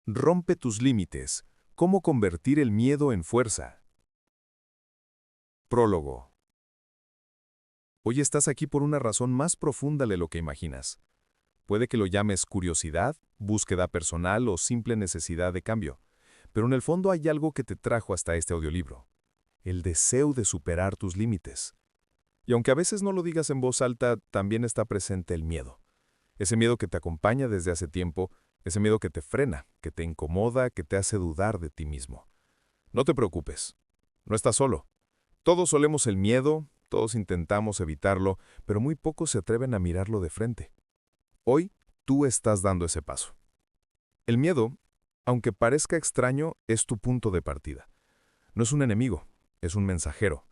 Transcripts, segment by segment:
Rompe tus límites. ¿Cómo convertir el miedo en fuerza? Prólogo. Hoy estás aquí por una razón más profunda de lo que imaginas. Puede que lo llames curiosidad, búsqueda personal o simple necesidad de cambio, pero en el fondo hay algo que te trajo hasta este audiolibro: el deseo de superar tus límites. Y aunque a veces no lo digas en voz alta, también está presente el miedo. Ese miedo que te acompaña desde hace tiempo, ese miedo que te frena, que te incomoda, que te hace dudar de ti mismo. No te preocupes, no estás solo. Todos solemos el miedo, todos intentamos evitarlo, pero muy pocos se atreven a mirarlo de frente. Hoy, tú estás dando ese paso. El miedo, aunque parezca extraño, es tu punto de partida. No es un enemigo, es un mensajero.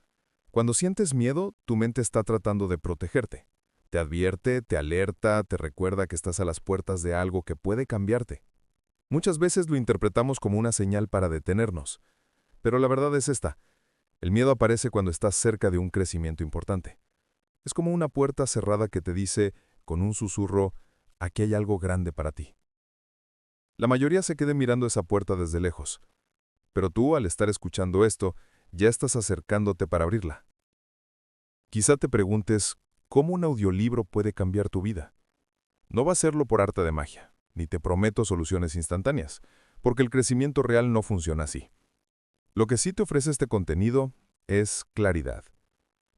Cuando sientes miedo, tu mente está tratando de protegerte. Te advierte, te alerta, te recuerda que estás a las puertas de algo que puede cambiarte. Muchas veces lo interpretamos como una señal para detenernos, pero la verdad es esta: el miedo aparece cuando estás cerca de un crecimiento importante. Es como una puerta cerrada que te dice, con un susurro, aquí hay algo grande para ti. La mayoría se queda mirando esa puerta desde lejos, pero tú, al estar escuchando esto, ya estás acercándote para abrirla. Quizá te preguntes, ¿cómo un audiolibro puede cambiar tu vida? No va a hacerlo por arte de magia, ni te prometo soluciones instantáneas, porque el crecimiento real no funciona así. Lo que sí te ofrece este contenido es claridad.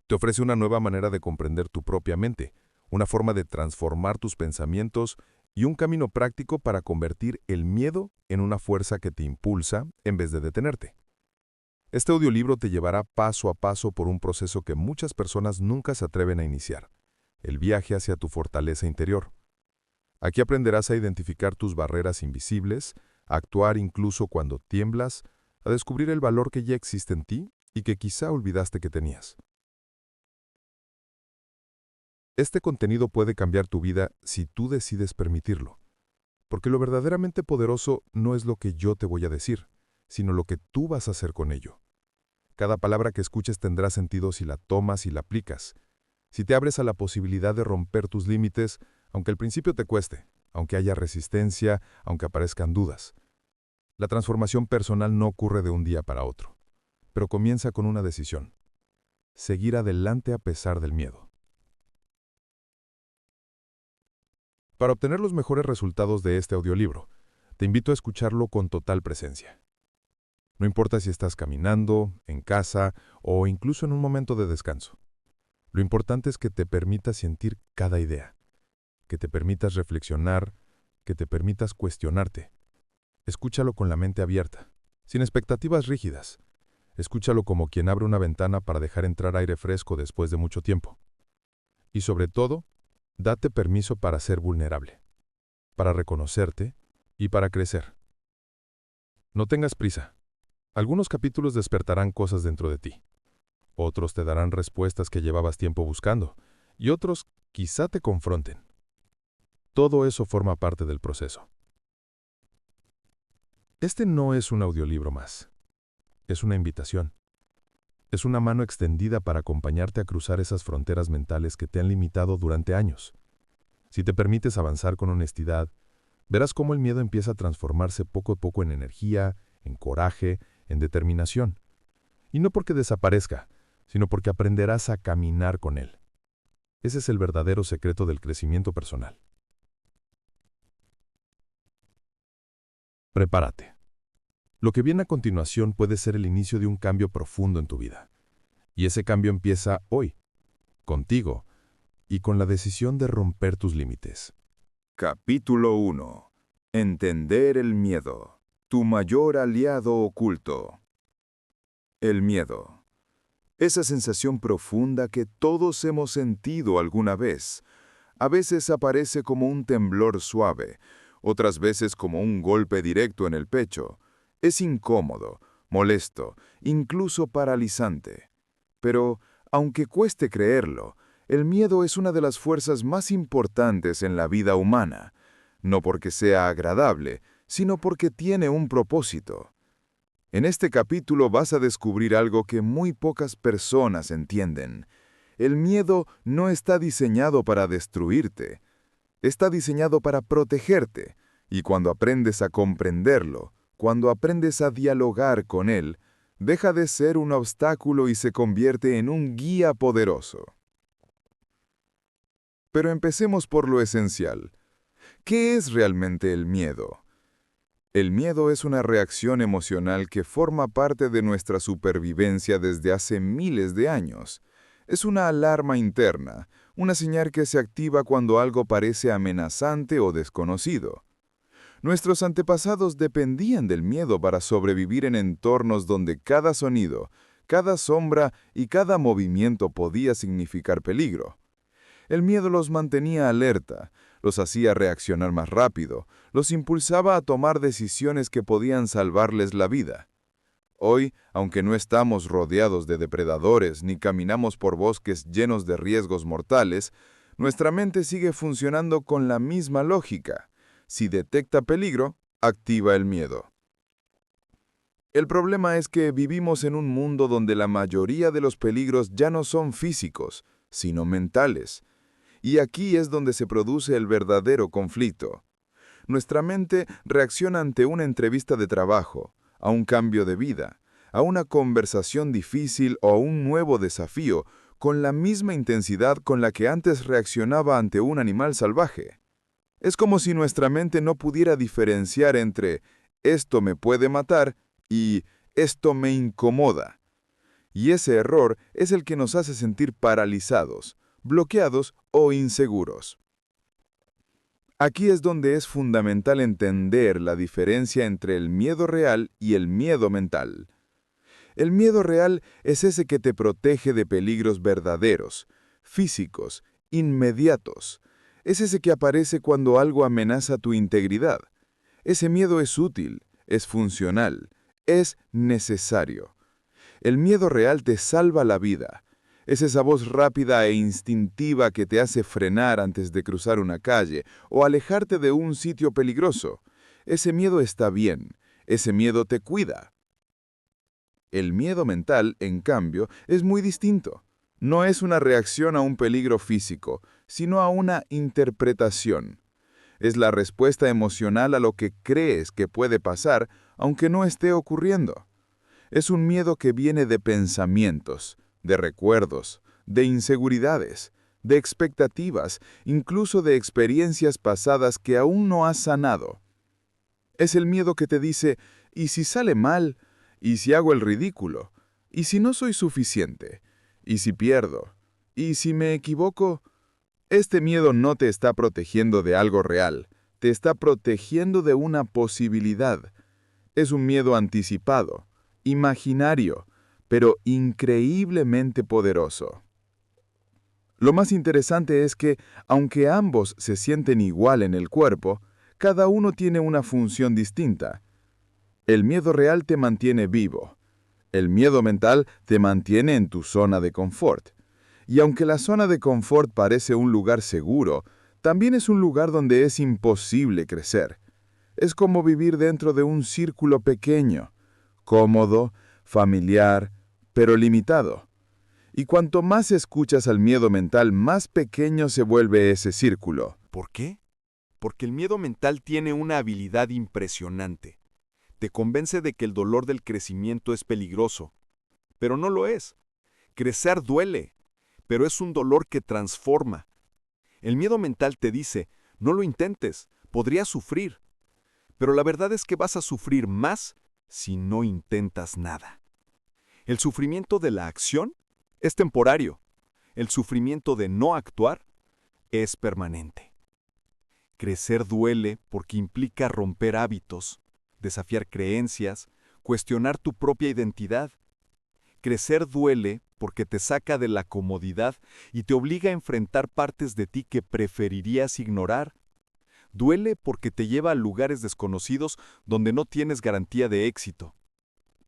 Te ofrece una nueva manera de comprender tu propia mente, una forma de transformar tus pensamientos y un camino práctico para convertir el miedo en una fuerza que te impulsa en vez de detenerte. Este audiolibro te llevará paso a paso por un proceso que muchas personas nunca se atreven a iniciar: el viaje hacia tu fortaleza interior. Aquí aprenderás a identificar tus barreras invisibles, a actuar incluso cuando tiemblas, a descubrir el valor que ya existe en ti y que quizá olvidaste que tenías. Este contenido puede cambiar tu vida si tú decides permitirlo, porque lo verdaderamente poderoso no es lo que yo te voy a decir, sino lo que tú vas a hacer con ello. Cada palabra que escuches tendrá sentido si la tomas y la aplicas, si te abres a la posibilidad de romper tus límites, aunque al principio te cueste, aunque haya resistencia, aunque aparezcan dudas. La transformación personal no ocurre de un día para otro, pero comienza con una decisión: seguir adelante a pesar del miedo. Para obtener los mejores resultados de este audiolibro, te invito a escucharlo con total presencia. No importa si estás caminando, en casa o incluso en un momento de descanso. Lo importante es que te permitas sentir cada idea, que te permitas reflexionar, que te permitas cuestionarte. Escúchalo con la mente abierta, sin expectativas rígidas. Escúchalo como quien abre una ventana para dejar entrar aire fresco después de mucho tiempo. Y sobre todo, date permiso para ser vulnerable, para reconocerte y para crecer. No tengas prisa. Algunos capítulos despertarán cosas dentro de ti. Otros te darán respuestas que llevabas tiempo buscando, y otros quizá te confronten. Todo eso forma parte del proceso. Este no es un audiolibro más. Es una invitación. Es una mano extendida para acompañarte a cruzar esas fronteras mentales que te han limitado durante años. Si te permites avanzar con honestidad, verás cómo el miedo empieza a transformarse poco a poco en energía, en coraje, en determinación. Y no porque desaparezca, sino porque aprenderás a caminar con él. Ese es el verdadero secreto del crecimiento personal. Prepárate. Lo que viene a continuación puede ser el inicio de un cambio profundo en tu vida. Y ese cambio empieza hoy, contigo, y con la decisión de romper tus límites. Capítulo 1. Entender el miedo. Tu mayor aliado oculto. El miedo. Esa sensación profunda que todos hemos sentido alguna vez. A veces aparece como un temblor suave, otras veces como un golpe directo en el pecho. Es incómodo, molesto, incluso paralizante. Pero, aunque cueste creerlo, el miedo es una de las fuerzas más importantes en la vida humana, no porque sea agradable, sino porque tiene un propósito. En este capítulo vas a descubrir algo que muy pocas personas entienden. El miedo no está diseñado para destruirte, está diseñado para protegerte, Y cuando aprendes a comprenderlo, cuando aprendes a dialogar con él, deja de ser un obstáculo y se convierte en un guía poderoso. Pero empecemos por lo esencial. ¿Qué es realmente el miedo? El miedo es una reacción emocional que forma parte de nuestra supervivencia desde hace miles de años. Es una alarma interna, una señal que se activa cuando algo parece amenazante o desconocido. Nuestros antepasados dependían del miedo para sobrevivir en entornos donde cada sonido, cada sombra y cada movimiento podía significar peligro. El miedo los mantenía alerta, los hacía reaccionar más rápido, los impulsaba a tomar decisiones que podían salvarles la vida. Hoy, aunque no estamos rodeados de depredadores ni caminamos por bosques llenos de riesgos mortales, nuestra mente sigue funcionando con la misma lógica. Si detecta peligro, activa el miedo. El problema es que vivimos en un mundo donde la mayoría de los peligros ya no son físicos, sino mentales. Y aquí es donde se produce el verdadero conflicto. Nuestra mente reacciona ante una entrevista de trabajo, a un cambio de vida, a una conversación difícil o a un nuevo desafío, con la misma intensidad con la que antes reaccionaba ante un animal salvaje. Es como si nuestra mente no pudiera diferenciar entre «esto me puede matar» y «esto me incomoda». Y ese error es el que nos hace sentir paralizados, bloqueados o inseguros. Aquí es donde es fundamental entender la diferencia entre el miedo real y el miedo mental. El miedo real es ese que te protege de peligros verdaderos, físicos, inmediatos. Es ese que aparece cuando algo amenaza tu integridad. Ese miedo es útil, es funcional, es necesario. El miedo real te salva la vida. Es esa voz rápida e instintiva que te hace frenar antes de cruzar una calle o alejarte de un sitio peligroso. Ese miedo está bien. Ese miedo te cuida. El miedo mental, en cambio, es muy distinto. No es una reacción a un peligro físico, sino a una interpretación. Es la respuesta emocional a lo que crees que puede pasar, aunque no esté ocurriendo. Es un miedo que viene de pensamientos, de recuerdos, de inseguridades, de expectativas, incluso de experiencias pasadas que aún no has sanado. Es el miedo que te dice, ¿y si sale mal? ¿Y si hago el ridículo? ¿Y si no soy suficiente? ¿Y si pierdo? ¿Y si me equivoco? Este miedo no te está protegiendo de algo real, te está protegiendo de una posibilidad. Es un miedo anticipado, imaginario, pero increíblemente poderoso. Lo más interesante es que, aunque ambos se sienten igual en el cuerpo, cada uno tiene una función distinta. El miedo real te mantiene vivo. El miedo mental te mantiene en tu zona de confort. Y aunque la zona de confort parece un lugar seguro, también es un lugar donde es imposible crecer. Es como vivir dentro de un círculo pequeño, cómodo, familiar, pero limitado. Y cuanto más escuchas al miedo mental, más pequeño se vuelve ese círculo. ¿Por qué? Porque el miedo mental tiene una habilidad impresionante. Te convence de que el dolor del crecimiento es peligroso, pero no lo es. Crecer duele, pero es un dolor que transforma. El miedo mental te dice, no lo intentes, podrías sufrir. Pero la verdad es que vas a sufrir más si no intentas nada. El sufrimiento de la acción es temporario. El sufrimiento de no actuar es permanente. Crecer duele porque implica romper hábitos, desafiar creencias, cuestionar tu propia identidad. Crecer duele porque te saca de la comodidad y te obliga a enfrentar partes de ti que preferirías ignorar. Duele porque te lleva a lugares desconocidos donde no tienes garantía de éxito.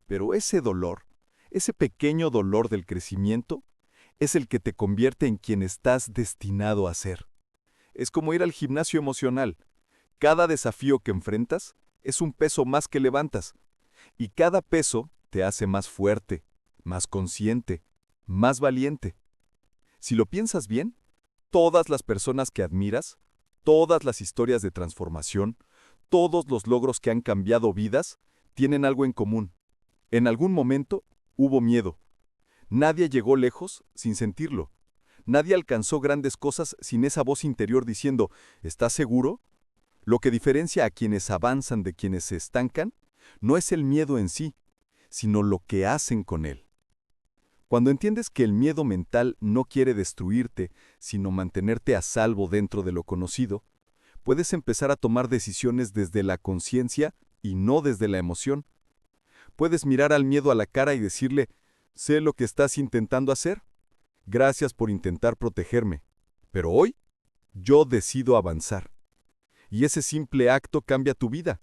Pero ese dolor, ese pequeño dolor del crecimiento, es el que te convierte en quien estás destinado a ser. Es como ir al gimnasio emocional. Cada desafío que enfrentas es un peso más que levantas. Y cada peso te hace más fuerte, más consciente, más valiente. Si lo piensas bien, todas las personas que admiras, todas las historias de transformación, Todos los logros que han cambiado vidas tienen algo en común. En algún momento hubo miedo. Nadie llegó lejos sin sentirlo. Nadie alcanzó grandes cosas sin esa voz interior diciendo, ¿estás seguro? Lo que diferencia a quienes avanzan de quienes se estancan no es el miedo en sí, sino lo que hacen con él. Cuando entiendes que el miedo mental no quiere destruirte, sino mantenerte a salvo dentro de lo conocido, puedes empezar a tomar decisiones desde la conciencia y no desde la emoción. Puedes mirar al miedo a la cara y decirle, sé lo que estás intentando hacer. Gracias por intentar protegerme, pero hoy yo decido avanzar. Y ese simple acto cambia tu vida.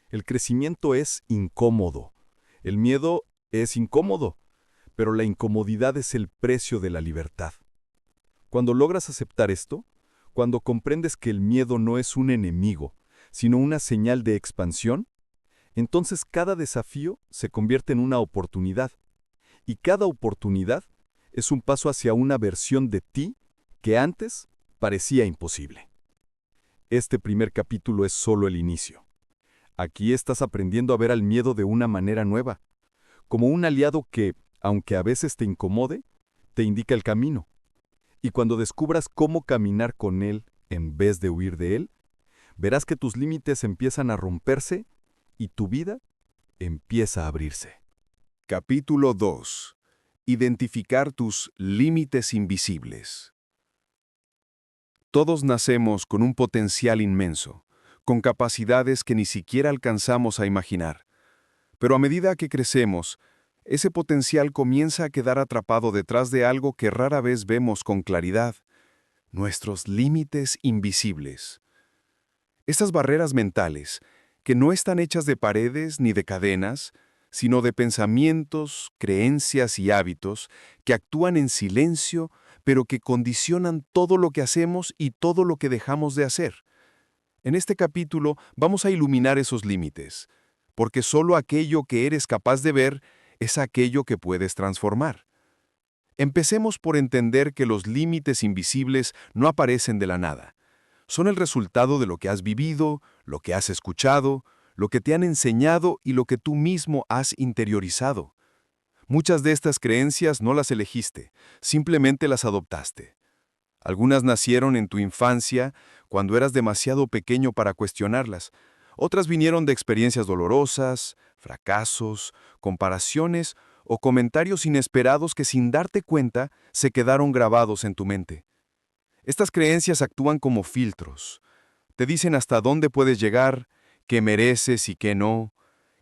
El crecimiento es incómodo. El miedo es incómodo, pero la incomodidad es el precio de la libertad. Cuando logras aceptar esto, cuando comprendes que el miedo no es un enemigo, sino una señal de expansión, entonces cada desafío se convierte en una oportunidad. Y cada oportunidad es un paso hacia una versión de ti que antes parecía imposible. Este primer capítulo es solo el inicio. Aquí estás aprendiendo a ver al miedo de una manera nueva, como un aliado que, aunque a veces te incomode, te indica el camino. Y cuando descubras cómo caminar con él en vez de huir de él, verás que tus límites empiezan a romperse y tu vida empieza a abrirse. Capítulo 2. Identificar tus límites invisibles. Todos nacemos con un potencial inmenso, con capacidades que ni siquiera alcanzamos a imaginar. Pero a medida que crecemos, ese potencial comienza a quedar atrapado detrás de algo que rara vez vemos con claridad: nuestros límites invisibles. Estas barreras mentales, que no están hechas de paredes ni de cadenas, sino de pensamientos, creencias y hábitos que actúan en silencio, pero que condicionan todo lo que hacemos y todo lo que dejamos de hacer. En este capítulo vamos a iluminar esos límites, porque solo aquello que eres capaz de ver es aquello que puedes transformar. Empecemos por entender que los límites invisibles no aparecen de la nada. Son el resultado de lo que has vivido, lo que has escuchado, lo que te han enseñado y lo que tú mismo has interiorizado. Muchas de estas creencias no las elegiste, simplemente las adoptaste. Algunas nacieron en tu infancia, cuando eras demasiado pequeño para cuestionarlas. Otras vinieron de experiencias dolorosas, fracasos, comparaciones o comentarios inesperados que sin darte cuenta se quedaron grabados en tu mente. Estas creencias actúan como filtros. Te dicen hasta dónde puedes llegar, qué mereces y qué no,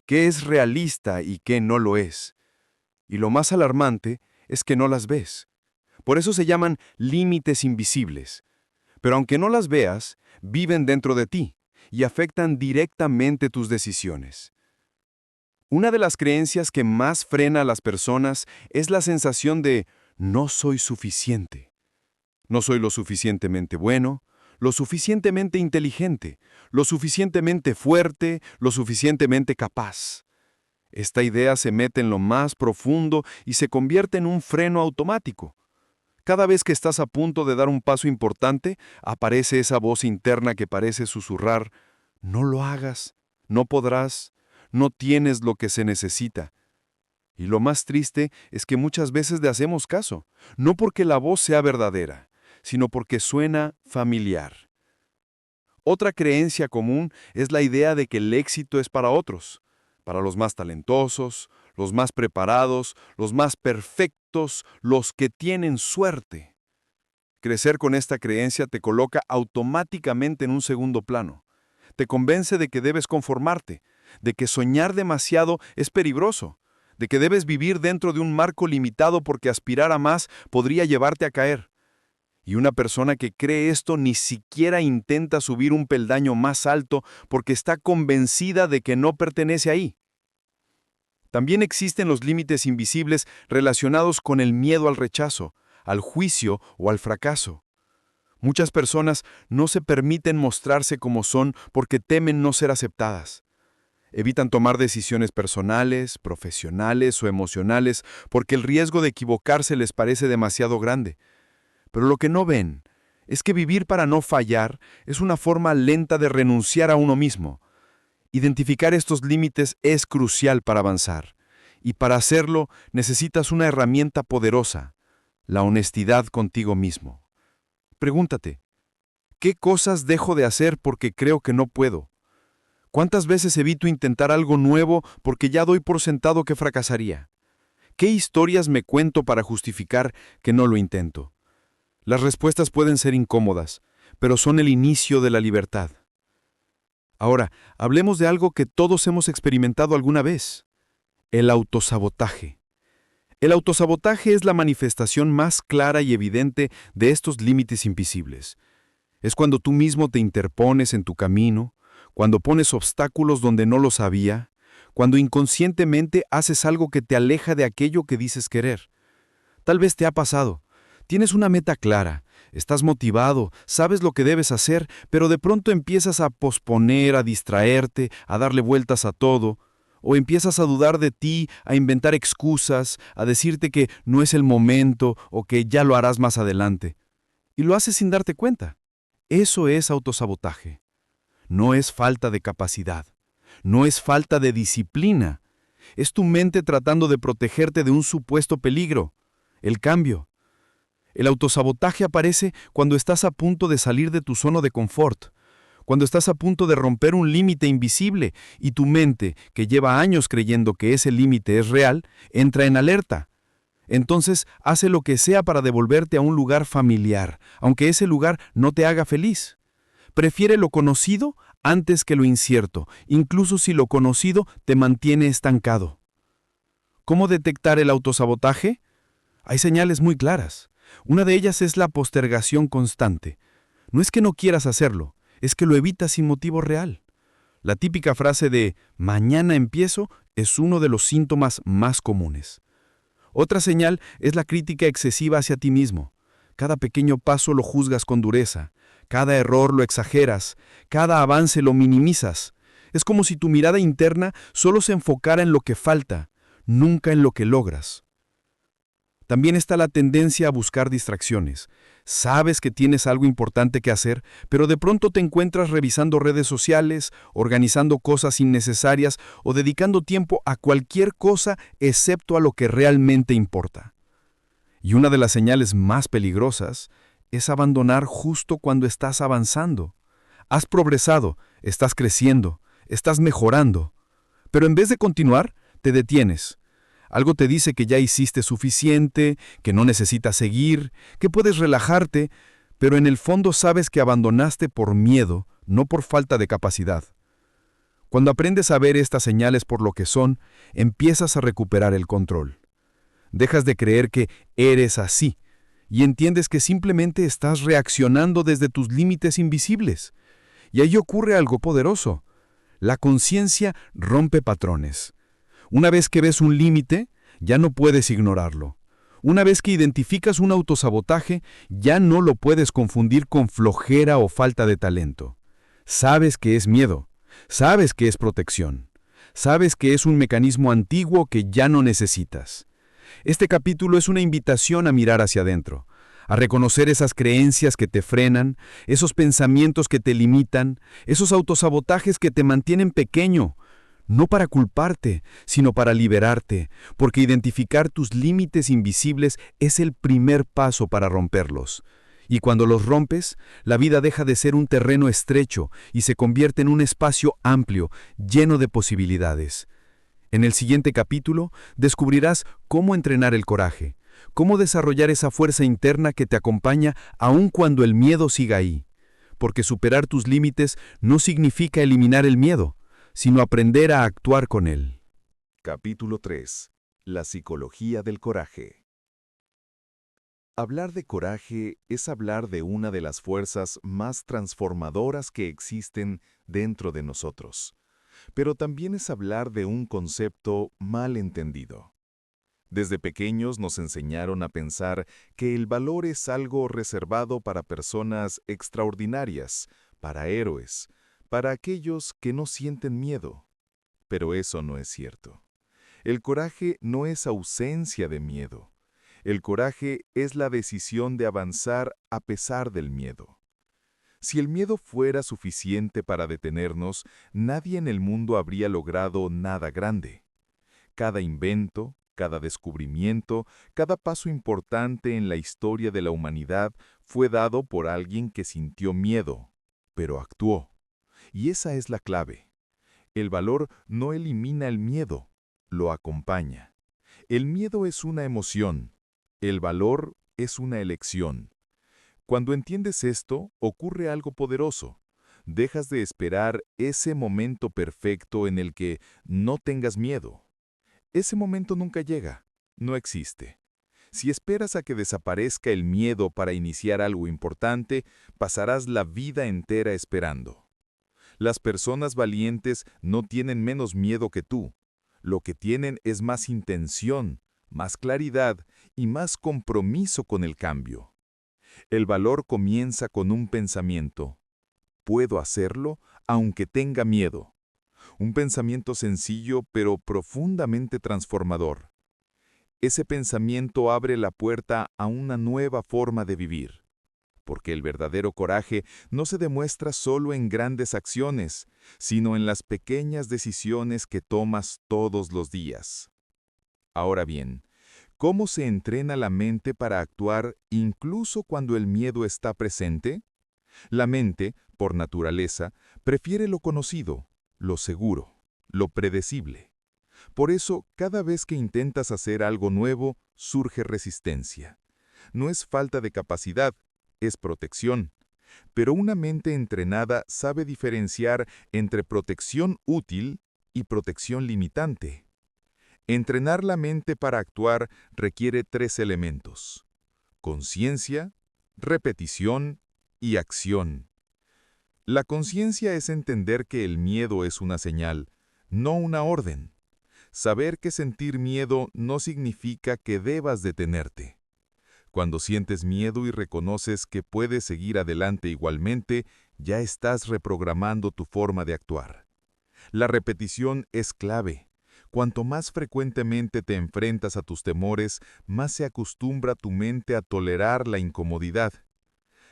qué es realista y qué no lo es. Y lo más alarmante es que no las ves. Por eso se llaman límites invisibles. Pero aunque no las veas, viven dentro de ti y afectan directamente tus decisiones. Una de las creencias que más frena a las personas es la sensación de no soy suficiente. No soy lo suficientemente bueno, lo suficientemente inteligente, lo suficientemente fuerte, lo suficientemente capaz. Esta idea se mete en lo más profundo y se convierte en un freno automático. Cada vez que estás a punto de dar un paso importante, aparece esa voz interna que parece susurrar: no lo hagas, no podrás, no tienes lo que se necesita. Y lo más triste es que muchas veces le hacemos caso, no porque la voz sea verdadera, sino porque suena familiar. Otra creencia común es la idea de que el éxito es para otros, para los más talentosos, los más preparados, los más perfectos, los que tienen suerte. Crecer con esta creencia te coloca automáticamente en un segundo plano. Te convence de que debes conformarte, de que soñar demasiado es peligroso, de que debes vivir dentro de un marco limitado porque aspirar a más podría llevarte a caer. Y una persona que cree esto ni siquiera intenta subir un peldaño más alto porque está convencida de que no pertenece ahí. También existen los límites invisibles relacionados con el miedo al rechazo, al juicio o al fracaso. Muchas personas no se permiten mostrarse como son porque temen no ser aceptadas. Evitan tomar decisiones personales, profesionales o emocionales porque el riesgo de equivocarse les parece demasiado grande. Pero lo que no ven es que vivir para no fallar es una forma lenta de renunciar a uno mismo. Identificar estos límites es crucial para avanzar, y para hacerlo necesitas una herramienta poderosa, la honestidad contigo mismo. Pregúntate, ¿qué cosas dejo de hacer porque creo que no puedo? ¿Cuántas veces evito intentar algo nuevo porque ya doy por sentado que fracasaría? ¿Qué historias me cuento para justificar que no lo intento? Las respuestas pueden ser incómodas, pero son el inicio de la libertad. Ahora, hablemos de algo que todos hemos experimentado alguna vez: el autosabotaje. El autosabotaje es la manifestación más clara y evidente de estos límites invisibles. Es cuando tú mismo te interpones en tu camino, cuando pones obstáculos donde no los había, cuando inconscientemente haces algo que te aleja de aquello que dices querer. Tal vez te ha pasado. Tienes una meta clara, estás motivado, sabes lo que debes hacer, pero de pronto empiezas a posponer, a distraerte, a darle vueltas a todo, o empiezas a dudar de ti, a inventar excusas, a decirte que no es el momento o que ya lo harás más adelante. Y lo haces sin darte cuenta. Eso es autosabotaje. No es falta de capacidad, no es falta de disciplina. Es tu mente tratando de protegerte de un supuesto peligro, el cambio. El autosabotaje aparece cuando estás a punto de salir de tu zona de confort, cuando estás a punto de romper un límite invisible y tu mente, que lleva años creyendo que ese límite es real, entra en alerta. Entonces hace lo que sea para devolverte a un lugar familiar, aunque ese lugar no te haga feliz. Prefiere lo conocido antes que lo incierto, incluso si lo conocido te mantiene estancado. ¿Cómo detectar el autosabotaje? Hay señales muy claras. Una de ellas es la postergación constante. No es que no quieras hacerlo, es que lo evitas sin motivo real. La típica frase de «mañana empiezo» es uno de los síntomas más comunes. Otra señal es la crítica excesiva hacia ti mismo. Cada pequeño paso lo juzgas con dureza, cada error lo exageras, cada avance lo minimizas. Es como si tu mirada interna solo se enfocara en lo que falta, nunca en lo que logras. También está la tendencia a buscar distracciones. Sabes que tienes algo importante que hacer, pero de pronto te encuentras revisando redes sociales, organizando cosas innecesarias o dedicando tiempo a cualquier cosa excepto a lo que realmente importa. Y una de las señales más peligrosas es abandonar justo cuando estás avanzando. Has progresado, estás creciendo, estás mejorando, pero en vez de continuar, te detienes. Algo te dice que ya hiciste suficiente, que no necesitas seguir, que puedes relajarte, pero en el fondo sabes que abandonaste por miedo, no por falta de capacidad. Cuando aprendes a ver estas señales por lo que son, empiezas a recuperar el control. Dejas de creer que eres así y entiendes que simplemente estás reaccionando desde tus límites invisibles. Y ahí ocurre algo poderoso. La conciencia rompe patrones. Una vez que ves un límite, ya no puedes ignorarlo. Una vez que identificas un autosabotaje, ya no lo puedes confundir con flojera o falta de talento. Sabes que es miedo, sabes que es protección, sabes que es un mecanismo antiguo que ya no necesitas. Este capítulo es una invitación a mirar hacia adentro, a reconocer esas creencias que te frenan, esos pensamientos que te limitan, esos autosabotajes que te mantienen pequeño, no para culparte, sino para liberarte, porque identificar tus límites invisibles es el primer paso para romperlos. Y cuando los rompes, la vida deja de ser un terreno estrecho y se convierte en un espacio amplio, lleno de posibilidades. En el siguiente capítulo descubrirás cómo entrenar el coraje, cómo desarrollar esa fuerza interna que te acompaña aun cuando el miedo siga ahí. Porque superar tus límites no significa eliminar el miedo, sino aprender a actuar con él. Capítulo 3. La psicología del coraje. Hablar de coraje es hablar de una de las fuerzas más transformadoras que existen dentro de nosotros, pero también es hablar de un concepto mal entendido. Desde pequeños nos enseñaron a pensar que el valor es algo reservado para personas extraordinarias, para héroes, para aquellos que no sienten miedo. Pero eso no es cierto. El coraje no es ausencia de miedo. El coraje es la decisión de avanzar a pesar del miedo. Si el miedo fuera suficiente para detenernos, nadie en el mundo habría logrado nada grande. Cada invento, cada descubrimiento, cada paso importante en la historia de la humanidad fue dado por alguien que sintió miedo, pero actuó. Y esa es la clave. El valor no elimina el miedo, lo acompaña. El miedo es una emoción, el valor es una elección. Cuando entiendes esto, ocurre algo poderoso. Dejas de esperar ese momento perfecto en el que no tengas miedo. Ese momento nunca llega, no existe. Si esperas a que desaparezca el miedo para iniciar algo importante, pasarás la vida entera esperando. Las personas valientes no tienen menos miedo que tú. Lo que tienen es más intención, más claridad y más compromiso con el cambio. El valor comienza con un pensamiento. Puedo hacerlo aunque tenga miedo. Un pensamiento sencillo pero profundamente transformador. Ese pensamiento abre la puerta a una nueva forma de vivir. Porque el verdadero coraje no se demuestra solo en grandes acciones, sino en las pequeñas decisiones que tomas todos los días. Ahora bien, ¿cómo se entrena la mente para actuar incluso cuando el miedo está presente? La mente, por naturaleza, prefiere lo conocido, lo seguro, lo predecible. Por eso, cada vez que intentas hacer algo nuevo, surge resistencia. No es falta de capacidad, es protección. Pero una mente entrenada sabe diferenciar entre protección útil y protección limitante. Entrenar la mente para actuar requiere 3 elementos: conciencia, repetición y acción. La conciencia es entender que el miedo es una señal, no una orden. Saber que sentir miedo no significa que debas detenerte. Cuando sientes miedo y reconoces que puedes seguir adelante igualmente, ya estás reprogramando tu forma de actuar. La repetición es clave. Cuanto más frecuentemente te enfrentas a tus temores, más se acostumbra tu mente a tolerar la incomodidad.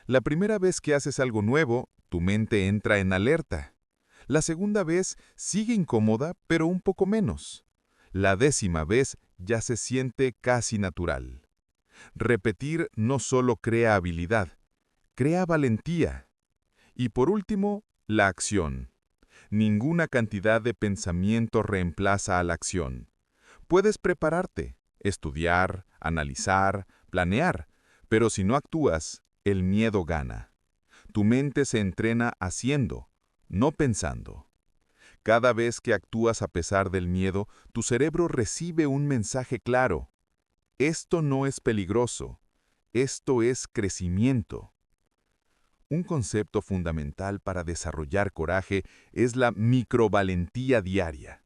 La primera vez que haces algo nuevo, tu mente entra en alerta. La segunda vez sigue incómoda, pero un poco menos. La 10ª vez ya se siente casi natural. Repetir no solo crea habilidad, crea valentía. Y por último, la acción. Ninguna cantidad de pensamiento reemplaza a la acción. Puedes prepararte, estudiar, analizar, planear, pero si no actúas, el miedo gana. Tu mente se entrena haciendo, no pensando. Cada vez que actúas a pesar del miedo, tu cerebro recibe un mensaje claro. Esto no es peligroso, esto es crecimiento. Un concepto fundamental para desarrollar coraje es la microvalentía diaria.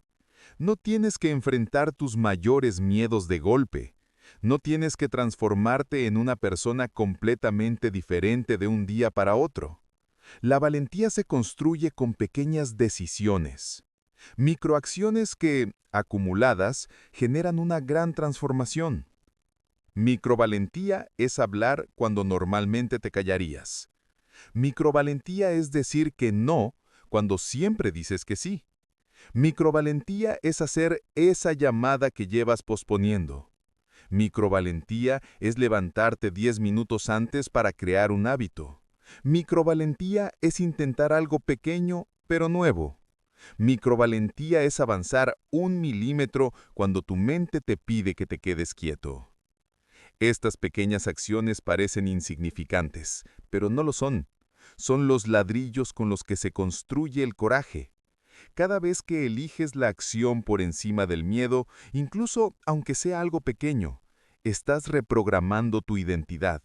No tienes que enfrentar tus mayores miedos de golpe. No tienes que transformarte en una persona completamente diferente de un día para otro. La valentía se construye con pequeñas decisiones. Microacciones que, acumuladas, generan una gran transformación. Microvalentía es hablar cuando normalmente te callarías. Microvalentía es decir que no cuando siempre dices que sí. Microvalentía es hacer esa llamada que llevas posponiendo. Microvalentía es levantarte 10 minutos antes para crear un hábito. Microvalentía es intentar algo pequeño pero nuevo. Microvalentía es avanzar 1 milímetro cuando tu mente te pide que te quedes quieto. Estas pequeñas acciones parecen insignificantes, pero no lo son. Son los ladrillos con los que se construye el coraje. Cada vez que eliges la acción por encima del miedo, incluso aunque sea algo pequeño, estás reprogramando tu identidad.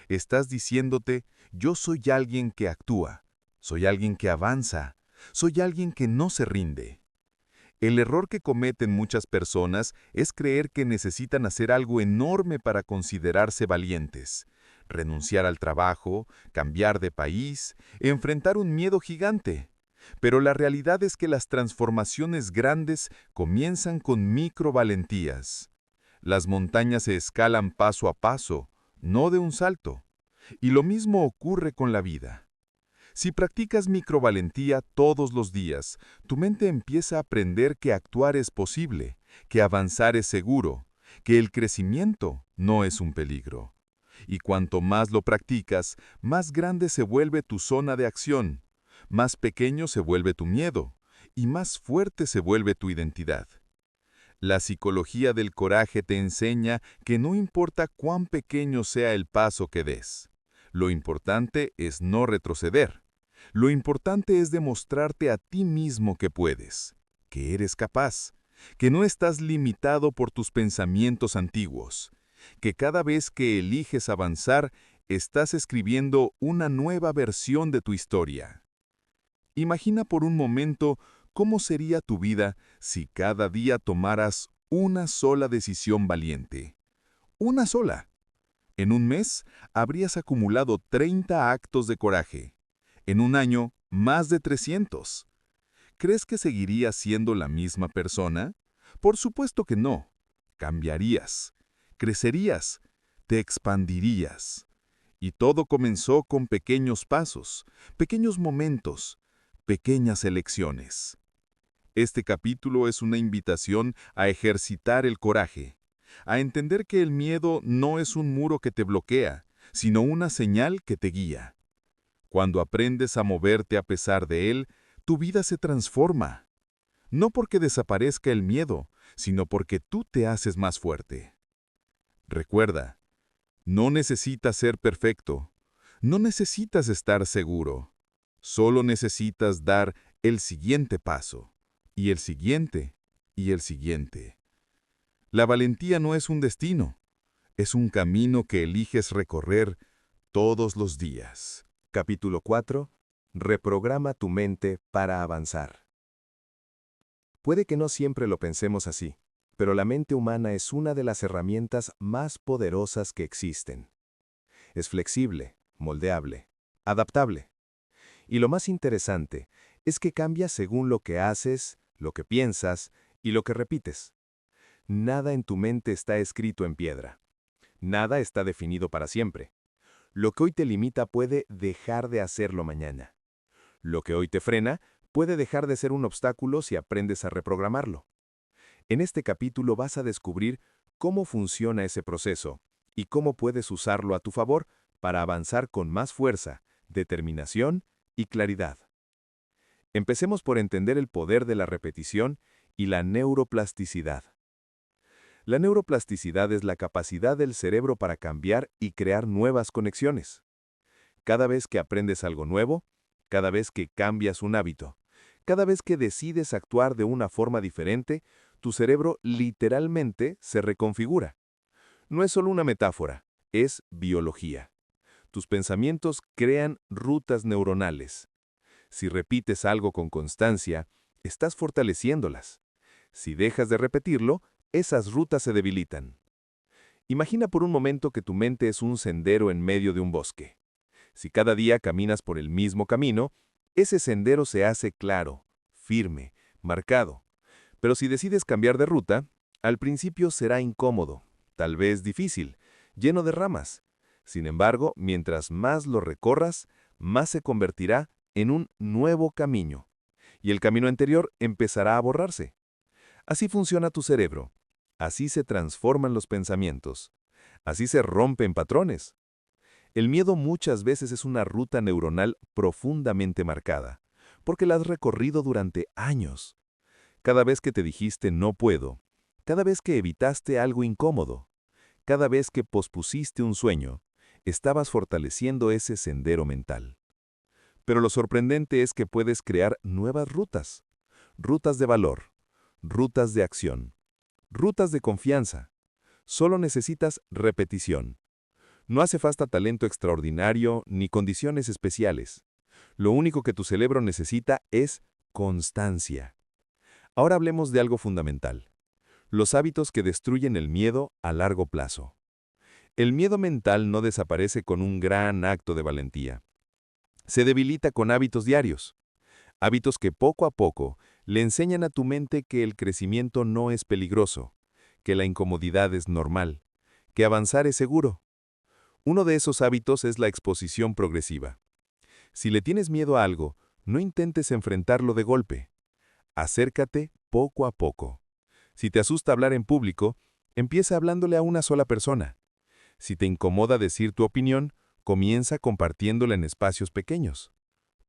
Estás diciéndote, yo soy alguien que actúa, soy alguien que avanza, soy alguien que no se rinde. El error que cometen muchas personas es creer que necesitan hacer algo enorme para considerarse valientes. Renunciar al trabajo, cambiar de país, enfrentar un miedo gigante. Pero la realidad es que las transformaciones grandes comienzan con microvalentías. Las montañas se escalan paso a paso, no de un salto. Y lo mismo ocurre con la vida. Si practicas microvalentía todos los días, tu mente empieza a aprender que actuar es posible, que avanzar es seguro, que el crecimiento no es un peligro. Y cuanto más lo practicas, más grande se vuelve tu zona de acción, más pequeño se vuelve tu miedo, y más fuerte se vuelve tu identidad. La psicología del coraje te enseña que no importa cuán pequeño sea el paso que des. Lo importante es no retroceder. Lo importante es demostrarte a ti mismo que puedes, que eres capaz, que no estás limitado por tus pensamientos antiguos, que cada vez que eliges avanzar, estás escribiendo una nueva versión de tu historia. Imagina por un momento cómo sería tu vida si cada día tomaras una sola decisión valiente. Una sola. En un mes habrías acumulado 30 actos de coraje. En un año, más de 300. ¿Crees que seguirías siendo la misma persona? Por supuesto que no. Cambiarías, crecerías, te expandirías. Y todo comenzó con pequeños pasos, pequeños momentos, pequeñas elecciones. Este capítulo es una invitación a ejercitar el coraje, a entender que el miedo no es un muro que te bloquea, sino una señal que te guía. Cuando aprendes a moverte a pesar de él, tu vida se transforma. No porque desaparezca el miedo, sino porque tú te haces más fuerte. Recuerda, no necesitas ser perfecto, no necesitas estar seguro, solo necesitas dar el siguiente paso, y el siguiente, y el siguiente. La valentía no es un destino, es un camino que eliges recorrer todos los días. Capítulo 4. Reprograma tu mente para avanzar. Puede que no siempre lo pensemos así, pero la mente humana es una de las herramientas más poderosas que existen. Es flexible, moldeable, adaptable. Y lo más interesante es que cambia según lo que haces, lo que piensas y lo que repites. Nada en tu mente está escrito en piedra. Nada está definido para siempre. Lo que hoy te limita puede dejar de hacerlo mañana. Lo que hoy te frena puede dejar de ser un obstáculo si aprendes a reprogramarlo. En este capítulo vas a descubrir cómo funciona ese proceso y cómo puedes usarlo a tu favor para avanzar con más fuerza, determinación y claridad. Empecemos por entender el poder de la repetición y la neuroplasticidad. La neuroplasticidad es la capacidad del cerebro para cambiar y crear nuevas conexiones. Cada vez que aprendes algo nuevo, cada vez que cambias un hábito, cada vez que decides actuar de una forma diferente, tu cerebro literalmente se reconfigura. No es solo una metáfora, es biología. Tus pensamientos crean rutas neuronales. Si repites algo con constancia, estás fortaleciéndolas. Si dejas de repetirlo, esas rutas se debilitan. Imagina por un momento que tu mente es un sendero en medio de un bosque. Si cada día caminas por el mismo camino, ese sendero se hace claro, firme, marcado. Pero si decides cambiar de ruta, al principio será incómodo, tal vez difícil, lleno de ramas. Sin embargo, mientras más lo recorras, más se convertirá en un nuevo camino. Y el camino anterior empezará a borrarse. Así funciona tu cerebro. Así se transforman los pensamientos. Así se rompen patrones. El miedo muchas veces es una ruta neuronal profundamente marcada, porque la has recorrido durante años. Cada vez que te dijiste no puedo, cada vez que evitaste algo incómodo, cada vez que pospusiste un sueño, estabas fortaleciendo ese sendero mental. Pero lo sorprendente es que puedes crear nuevas rutas, rutas de valor, rutas de acción, rutas de confianza. Solo necesitas repetición. No hace falta talento extraordinario ni condiciones especiales. Lo único que tu cerebro necesita es constancia. Ahora hablemos de algo fundamental. Los hábitos que destruyen el miedo a largo plazo. El miedo mental no desaparece con un gran acto de valentía. Se debilita con hábitos diarios. Hábitos que poco a poco le enseñan a tu mente que el crecimiento no es peligroso, que la incomodidad es normal, que avanzar es seguro. Uno de esos hábitos es la exposición progresiva. Si le tienes miedo a algo, no intentes enfrentarlo de golpe. Acércate poco a poco. Si te asusta hablar en público, empieza hablándole a una sola persona. Si te incomoda decir tu opinión, comienza compartiéndola en espacios pequeños.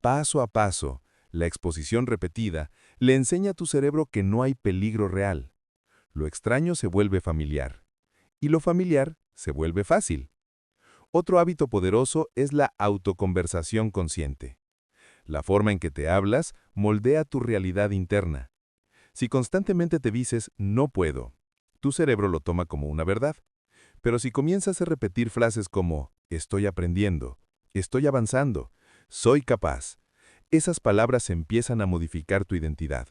Paso a paso, la exposición repetida le enseña a tu cerebro que no hay peligro real. Lo extraño se vuelve familiar. Y lo familiar se vuelve fácil. Otro hábito poderoso es la autoconversación consciente. La forma en que te hablas moldea tu realidad interna. Si constantemente te dices «no puedo», tu cerebro lo toma como una verdad. Pero si comienzas a repetir frases como «estoy aprendiendo», «estoy avanzando», «soy capaz», esas palabras empiezan a modificar tu identidad.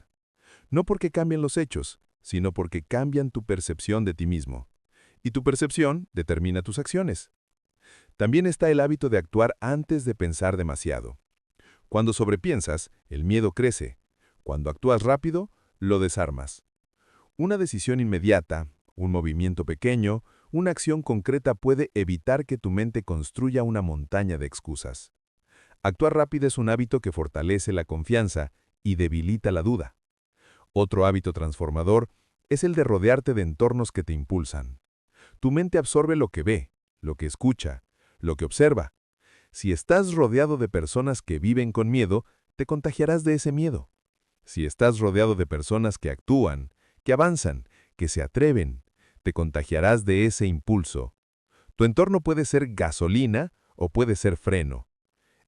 No porque cambien los hechos, sino porque cambian tu percepción de ti mismo. Y tu percepción determina tus acciones. También está el hábito de actuar antes de pensar demasiado. Cuando sobrepiensas, el miedo crece. Cuando actúas rápido, lo desarmas. Una decisión inmediata, un movimiento pequeño, una acción concreta puede evitar que tu mente construya una montaña de excusas. Actuar rápido es un hábito que fortalece la confianza y debilita la duda. Otro hábito transformador es el de rodearte de entornos que te impulsan. Tu mente absorbe lo que ve, lo que escucha, lo que observa. Si estás rodeado de personas que viven con miedo, te contagiarás de ese miedo. Si estás rodeado de personas que actúan, que avanzan, que se atreven, te contagiarás de ese impulso. Tu entorno puede ser gasolina o puede ser freno.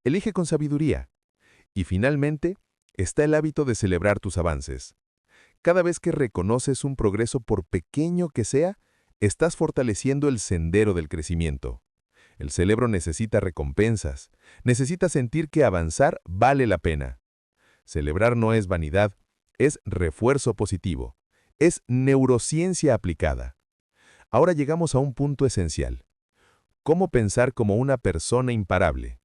Elige con sabiduría. Y finalmente, está el hábito de celebrar tus avances. Cada vez que reconoces un progreso por pequeño que sea, estás fortaleciendo el sendero del crecimiento. El cerebro necesita recompensas, necesita sentir que avanzar vale la pena. Celebrar no es vanidad, es refuerzo positivo, es neurociencia aplicada. Ahora llegamos a un punto esencial. ¿Cómo pensar como una persona imparable?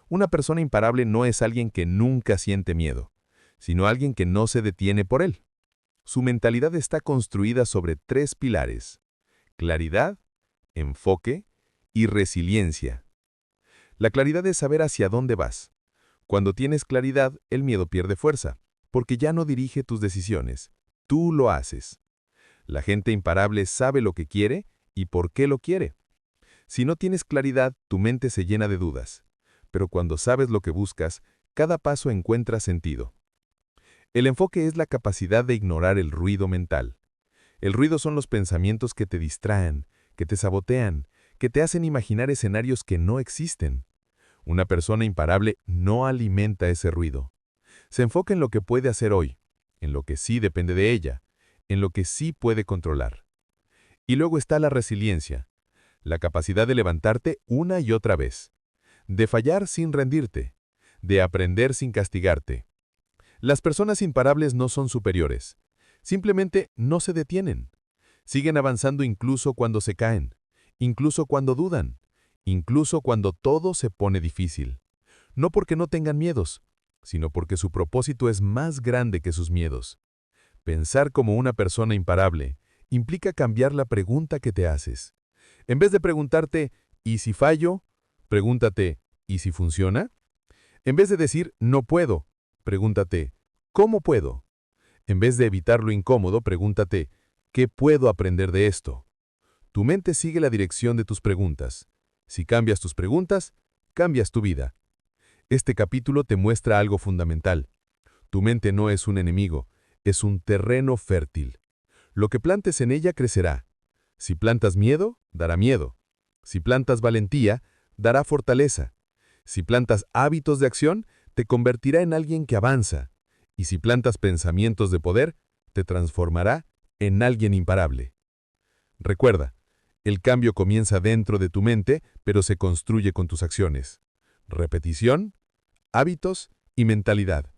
Una persona imparable no es alguien que nunca siente miedo, sino alguien que no se detiene por él. Su mentalidad está construida sobre 3 pilares: claridad, enfoque y resiliencia. La claridad es saber hacia dónde vas. Cuando tienes claridad, el miedo pierde fuerza, porque ya no dirige tus decisiones. Tú lo haces. La gente imparable sabe lo que quiere y por qué lo quiere. Si no tienes claridad, tu mente se llena de dudas. Pero cuando sabes lo que buscas, cada paso encuentra sentido. El enfoque es la capacidad de ignorar el ruido mental. El ruido son los pensamientos que te distraen, que te sabotean, que te hacen imaginar escenarios que no existen. Una persona imparable no alimenta ese ruido. Se enfoca en lo que puede hacer hoy, en lo que sí depende de ella, en lo que sí puede controlar. Y luego está la resiliencia, la capacidad de levantarte una y otra vez, de fallar sin rendirte, de aprender sin castigarte. Las personas imparables no son superiores, simplemente no se detienen. Siguen avanzando incluso cuando se caen, incluso cuando dudan, incluso cuando todo se pone difícil. No porque no tengan miedos, sino porque su propósito es más grande que sus miedos. Pensar como una persona imparable implica cambiar la pregunta que te haces. En vez de preguntarte ¿y si fallo?, pregúntate ¿y si funciona? En vez de decir no puedo, pregúntate ¿cómo puedo? En vez de evitar lo incómodo, pregúntate ¿qué puedo aprender de esto? Tu mente sigue la dirección de tus preguntas. Si cambias tus preguntas, cambias tu vida. Este capítulo te muestra algo fundamental. Tu mente no es un enemigo, es un terreno fértil. Lo que plantes en ella crecerá. Si plantas miedo, dará miedo. Si plantas valentía, dará fortaleza. Si plantas hábitos de acción, te convertirá en alguien que avanza. Y si plantas pensamientos de poder, te transformará en alguien imparable. Recuerda, el cambio comienza dentro de tu mente, pero se construye con tus acciones. Repetición, hábitos y mentalidad.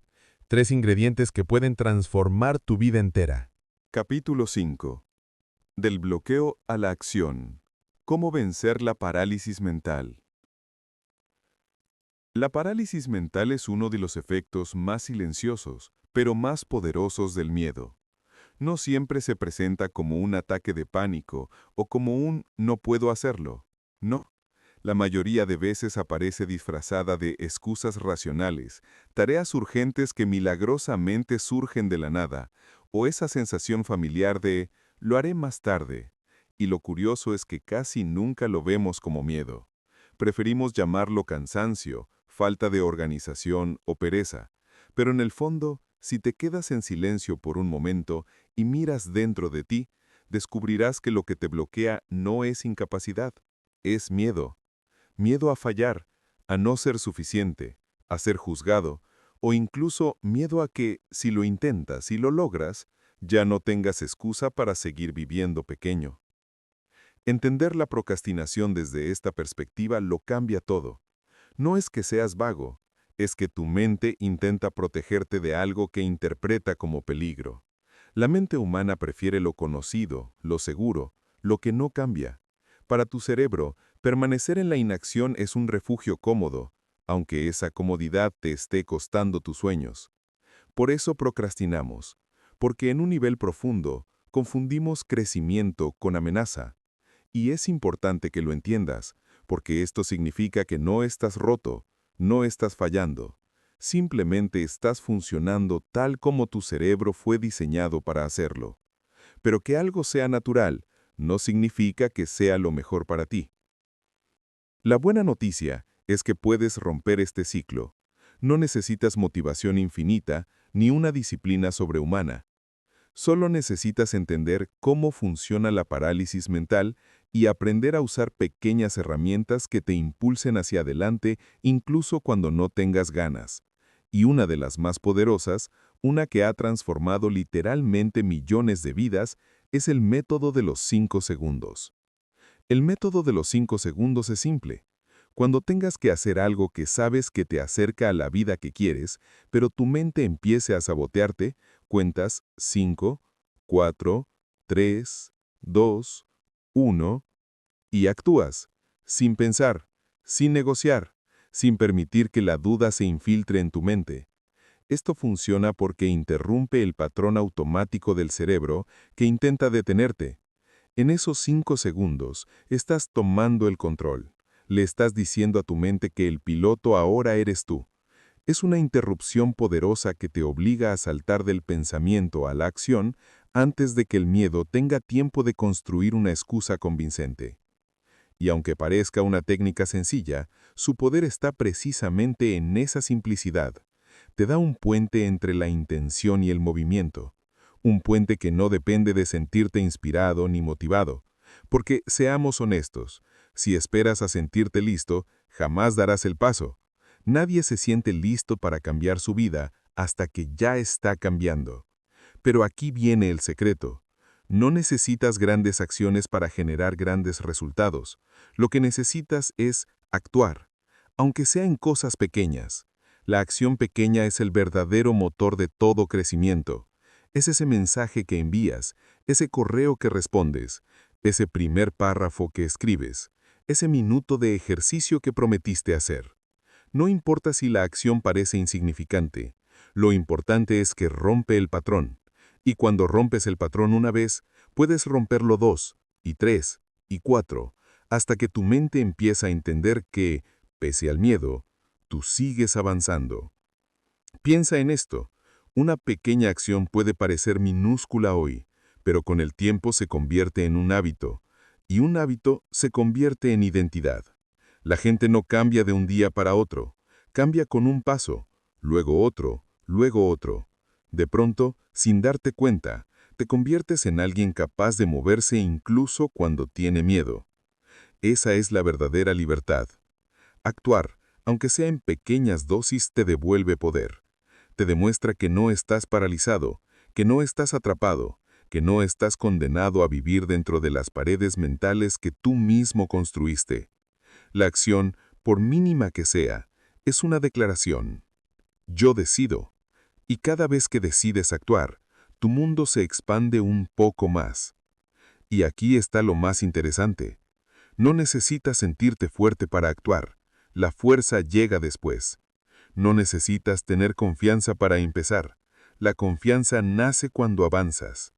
3 ingredientes que pueden transformar tu vida entera. Capítulo 5. Del bloqueo a la acción. ¿Cómo vencer la parálisis mental? La parálisis mental es uno de los efectos más silenciosos, pero más poderosos del miedo. no siempre se presenta como un ataque de pánico o como un no puedo hacerlo. No. La mayoría de veces aparece disfrazada de excusas racionales, tareas urgentes que milagrosamente surgen de la nada, o esa sensación familiar de lo haré más tarde. Y lo curioso es que casi nunca lo vemos como miedo. Preferimos llamarlo cansancio, falta de organización o pereza. Pero en el fondo, si te quedas en silencio por un momento y miras dentro de ti, descubrirás que lo que te bloquea no es incapacidad, es miedo. Miedo a fallar, a no ser suficiente, a ser juzgado, o incluso miedo a que, si lo intentas y lo logras, ya no tengas excusa para seguir viviendo pequeño. Entender la procrastinación desde esta perspectiva lo cambia todo. No es que seas vago, es que tu mente intenta protegerte de algo que interpreta como peligro. La mente humana prefiere lo conocido, lo seguro, lo que no cambia. Para tu cerebro, permanecer en la inacción es un refugio cómodo, aunque esa comodidad te esté costando tus sueños. Por eso procrastinamos, porque en un nivel profundo confundimos crecimiento con amenaza. Y es importante que lo entiendas, porque esto significa que no estás roto, no estás fallando. Simplemente estás funcionando tal como tu cerebro fue diseñado para hacerlo. Pero que algo sea natural no significa que sea lo mejor para ti. La buena noticia es que puedes romper este ciclo. No necesitas motivación infinita ni una disciplina sobrehumana. Solo necesitas entender cómo funciona la parálisis mental y aprender a usar pequeñas herramientas que te impulsen hacia adelante incluso cuando no tengas ganas. Y una de las más poderosas, una que ha transformado literalmente millones de vidas, es el método de los 5 segundos. El método de los 5 segundos es simple. Cuando tengas que hacer algo que sabes que te acerca a la vida que quieres, pero tu mente empiece a sabotearte, cuentas 5, 4, 3, 2, 1 y actúas, sin pensar, sin negociar, sin permitir que la duda se infiltre en tu mente. Esto funciona porque interrumpe el patrón automático del cerebro que intenta detenerte. En esos 5 segundos estás tomando el control. Le estás diciendo a tu mente que el piloto ahora eres tú. Es una interrupción poderosa que te obliga a saltar del pensamiento a la acción antes de que el miedo tenga tiempo de construir una excusa convincente. Y aunque parezca una técnica sencilla, su poder está precisamente en esa simplicidad. Te da un puente entre la intención y el movimiento. Un puente que no depende de sentirte inspirado ni motivado. Porque, seamos honestos, si esperas a sentirte listo, jamás darás el paso. Nadie se siente listo para cambiar su vida hasta que ya está cambiando. Pero aquí viene el secreto. No necesitas grandes acciones para generar grandes resultados. Lo que necesitas es actuar, aunque sea en cosas pequeñas. La acción pequeña es el verdadero motor de todo crecimiento. Es ese mensaje que envías, ese correo que respondes, ese primer párrafo que escribes, ese minuto de ejercicio que prometiste hacer. No importa si la acción parece insignificante, lo importante es que rompe el patrón. Y cuando rompes el patrón una vez, puedes romperlo 2, y 3, y 4, hasta que tu mente empieza a entender que, pese al miedo, tú sigues avanzando. Piensa en esto. Una pequeña acción puede parecer minúscula hoy, pero con el tiempo se convierte en un hábito, y un hábito se convierte en identidad. La gente no cambia de un día para otro, cambia con un paso, luego otro, luego otro. De pronto, sin darte cuenta, te conviertes en alguien capaz de moverse incluso cuando tiene miedo. Esa es la verdadera libertad. Actuar, aunque sea en pequeñas dosis, te devuelve poder. Te demuestra que no estás paralizado, que no estás atrapado, que no estás condenado a vivir dentro de las paredes mentales que tú mismo construiste. La acción, por mínima que sea, es una declaración. Yo decido. Y cada vez que decides actuar, tu mundo se expande un poco más. Y aquí está lo más interesante. No necesitas sentirte fuerte para actuar. La fuerza llega después. No necesitas tener confianza para empezar. La confianza nace cuando avanzas.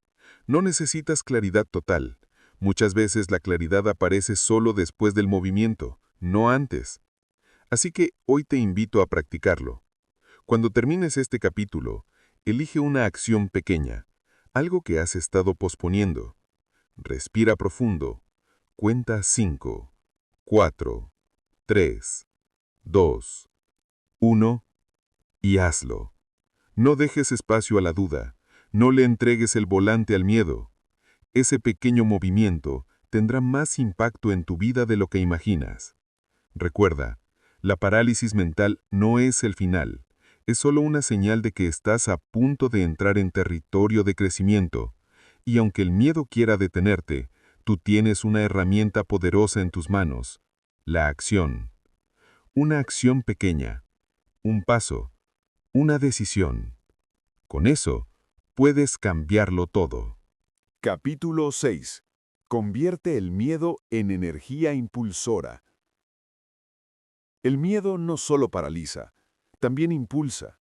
No necesitas claridad total. Muchas veces la claridad aparece solo después del movimiento, no antes. Así que hoy te invito a practicarlo. Cuando termines este capítulo, elige una acción pequeña, algo que has estado posponiendo. Respira profundo. Cuenta 5, 4, 3, 2, 1 y hazlo. No dejes espacio a la duda. No le entregues el volante al miedo. Ese pequeño movimiento tendrá más impacto en tu vida de lo que imaginas. Recuerda, la parálisis mental no es el final. Es solo una señal de que estás a punto de entrar en territorio de crecimiento. Y aunque el miedo quiera detenerte, tú tienes una herramienta poderosa en tus manos: la acción. Una acción pequeña, un paso, una decisión. Con eso, puedes cambiarlo todo. Capítulo 6. Convierte el miedo en energía impulsora. El miedo no solo paraliza, también impulsa.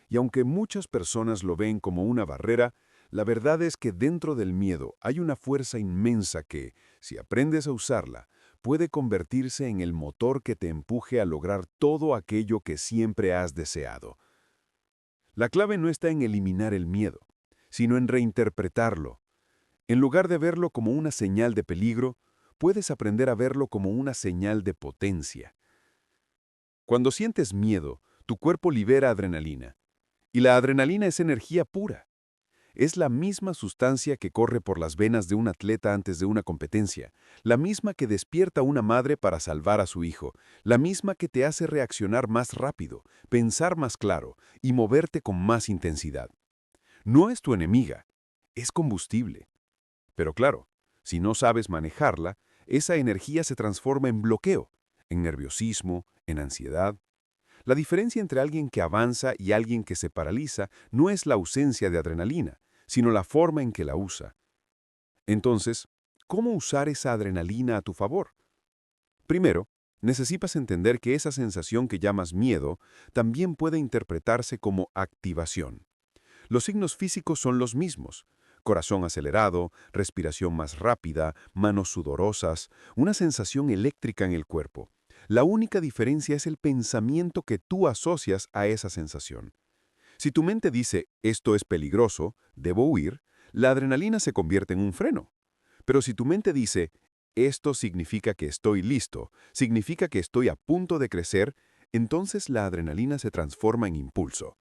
Y aunque muchas personas lo ven como una barrera, la verdad es que dentro del miedo hay una fuerza inmensa que, si aprendes a usarla, puede convertirse en el motor que te empuje a lograr todo aquello que siempre has deseado. La clave no está en eliminar el miedo, sino en reinterpretarlo. En lugar de verlo como una señal de peligro, puedes aprender a verlo como una señal de potencia. Cuando sientes miedo, tu cuerpo libera adrenalina. Y la adrenalina es energía pura. Es la misma sustancia que corre por las venas de un atleta antes de una competencia, la misma que despierta a una madre para salvar a su hijo, la misma que te hace reaccionar más rápido, pensar más claro y moverte con más intensidad. No es tu enemiga, es combustible. Pero claro, si no sabes manejarla, esa energía se transforma en bloqueo, en nerviosismo, en ansiedad. La diferencia entre alguien que avanza y alguien que se paraliza no es la ausencia de adrenalina, sino la forma en que la usa. Entonces, ¿cómo usar esa adrenalina a tu favor? Primero, necesitas entender que esa sensación que llamas miedo también puede interpretarse como activación. Los signos físicos son los mismos: corazón acelerado, respiración más rápida, manos sudorosas, una sensación eléctrica en el cuerpo. La única diferencia es el pensamiento que tú asocias a esa sensación. Si tu mente dice, esto es peligroso, debo huir, la adrenalina se convierte en un freno. Pero si tu mente dice, esto significa que estoy listo, significa que estoy a punto de crecer, entonces la adrenalina se transforma en impulso.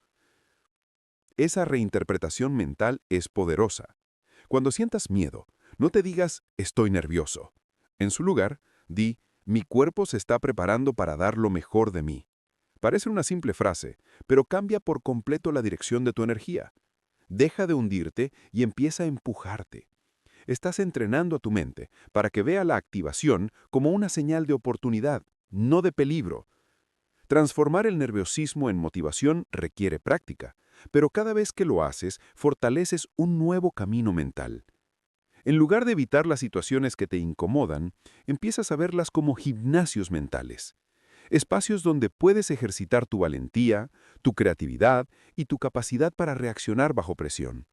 Esa reinterpretación mental es poderosa. Cuando sientas miedo, no te digas, estoy nervioso. En su lugar, di, mi cuerpo se está preparando para dar lo mejor de mí. Parece una simple frase, pero cambia por completo la dirección de tu energía. Deja de hundirte y empieza a empujarte. Estás entrenando a tu mente para que vea la activación como una señal de oportunidad, no de peligro. Transformar el nerviosismo en motivación requiere práctica, pero cada vez que lo haces, fortaleces un nuevo camino mental. En lugar de evitar las situaciones que te incomodan, empiezas a verlas como gimnasios mentales. Espacios donde puedes ejercitar tu valentía, tu creatividad y tu capacidad para reaccionar bajo presión.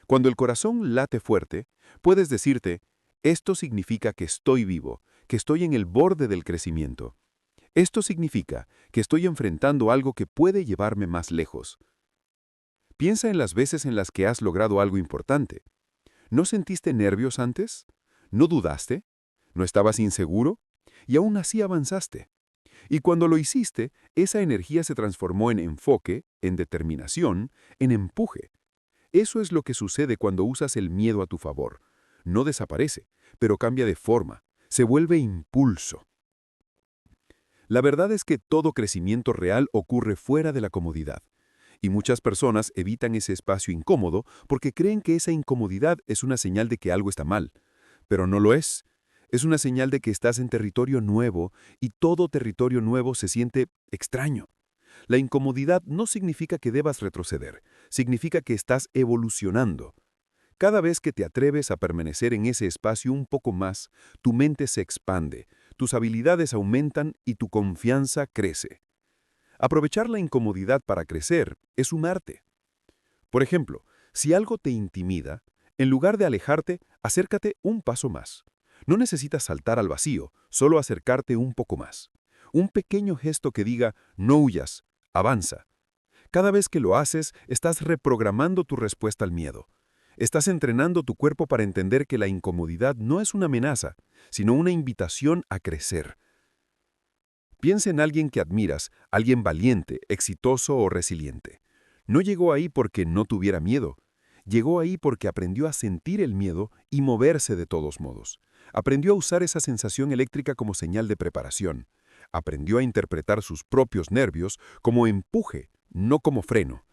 Cuando el corazón late fuerte, puedes decirte, esto significa que estoy vivo, que estoy en el borde del crecimiento. Esto significa que estoy enfrentando algo que puede llevarme más lejos. Piensa en las veces en las que has logrado algo importante. ¿No sentiste nervios antes? ¿No dudaste? ¿No estabas inseguro? Y aún así avanzaste. Y cuando lo hiciste, esa energía se transformó en enfoque, en determinación, en empuje. Eso es lo que sucede cuando usas el miedo a tu favor. No desaparece, pero cambia de forma, se vuelve impulso. La verdad es que todo crecimiento real ocurre fuera de la comodidad. Y muchas personas evitan ese espacio incómodo porque creen que esa incomodidad es una señal de que algo está mal. Pero no lo es. Es una señal de que estás en territorio nuevo y todo territorio nuevo se siente extraño. La incomodidad no significa que debas retroceder, significa que estás evolucionando. Cada vez que te atreves a permanecer en ese espacio un poco más, tu mente se expande, tus habilidades aumentan y tu confianza crece. Aprovechar la incomodidad para crecer es un arte. Por ejemplo, si algo te intimida, En lugar de alejarte, acércate un paso más. No necesitas saltar al vacío, solo acercarte un poco más. Un pequeño gesto que diga, no huyas, avanza. Cada vez que lo haces, estás reprogramando tu respuesta al miedo. Estás entrenando tu cuerpo para entender que la incomodidad no es una amenaza, sino una invitación a crecer. Piensa en alguien que admiras, alguien valiente, exitoso o resiliente. No llegó ahí porque no tuviera miedo. Llegó ahí porque aprendió a sentir el miedo y moverse de todos modos. Aprendió a usar esa sensación eléctrica como señal de preparación. Aprendió a interpretar sus propios nervios como empuje, no como freno.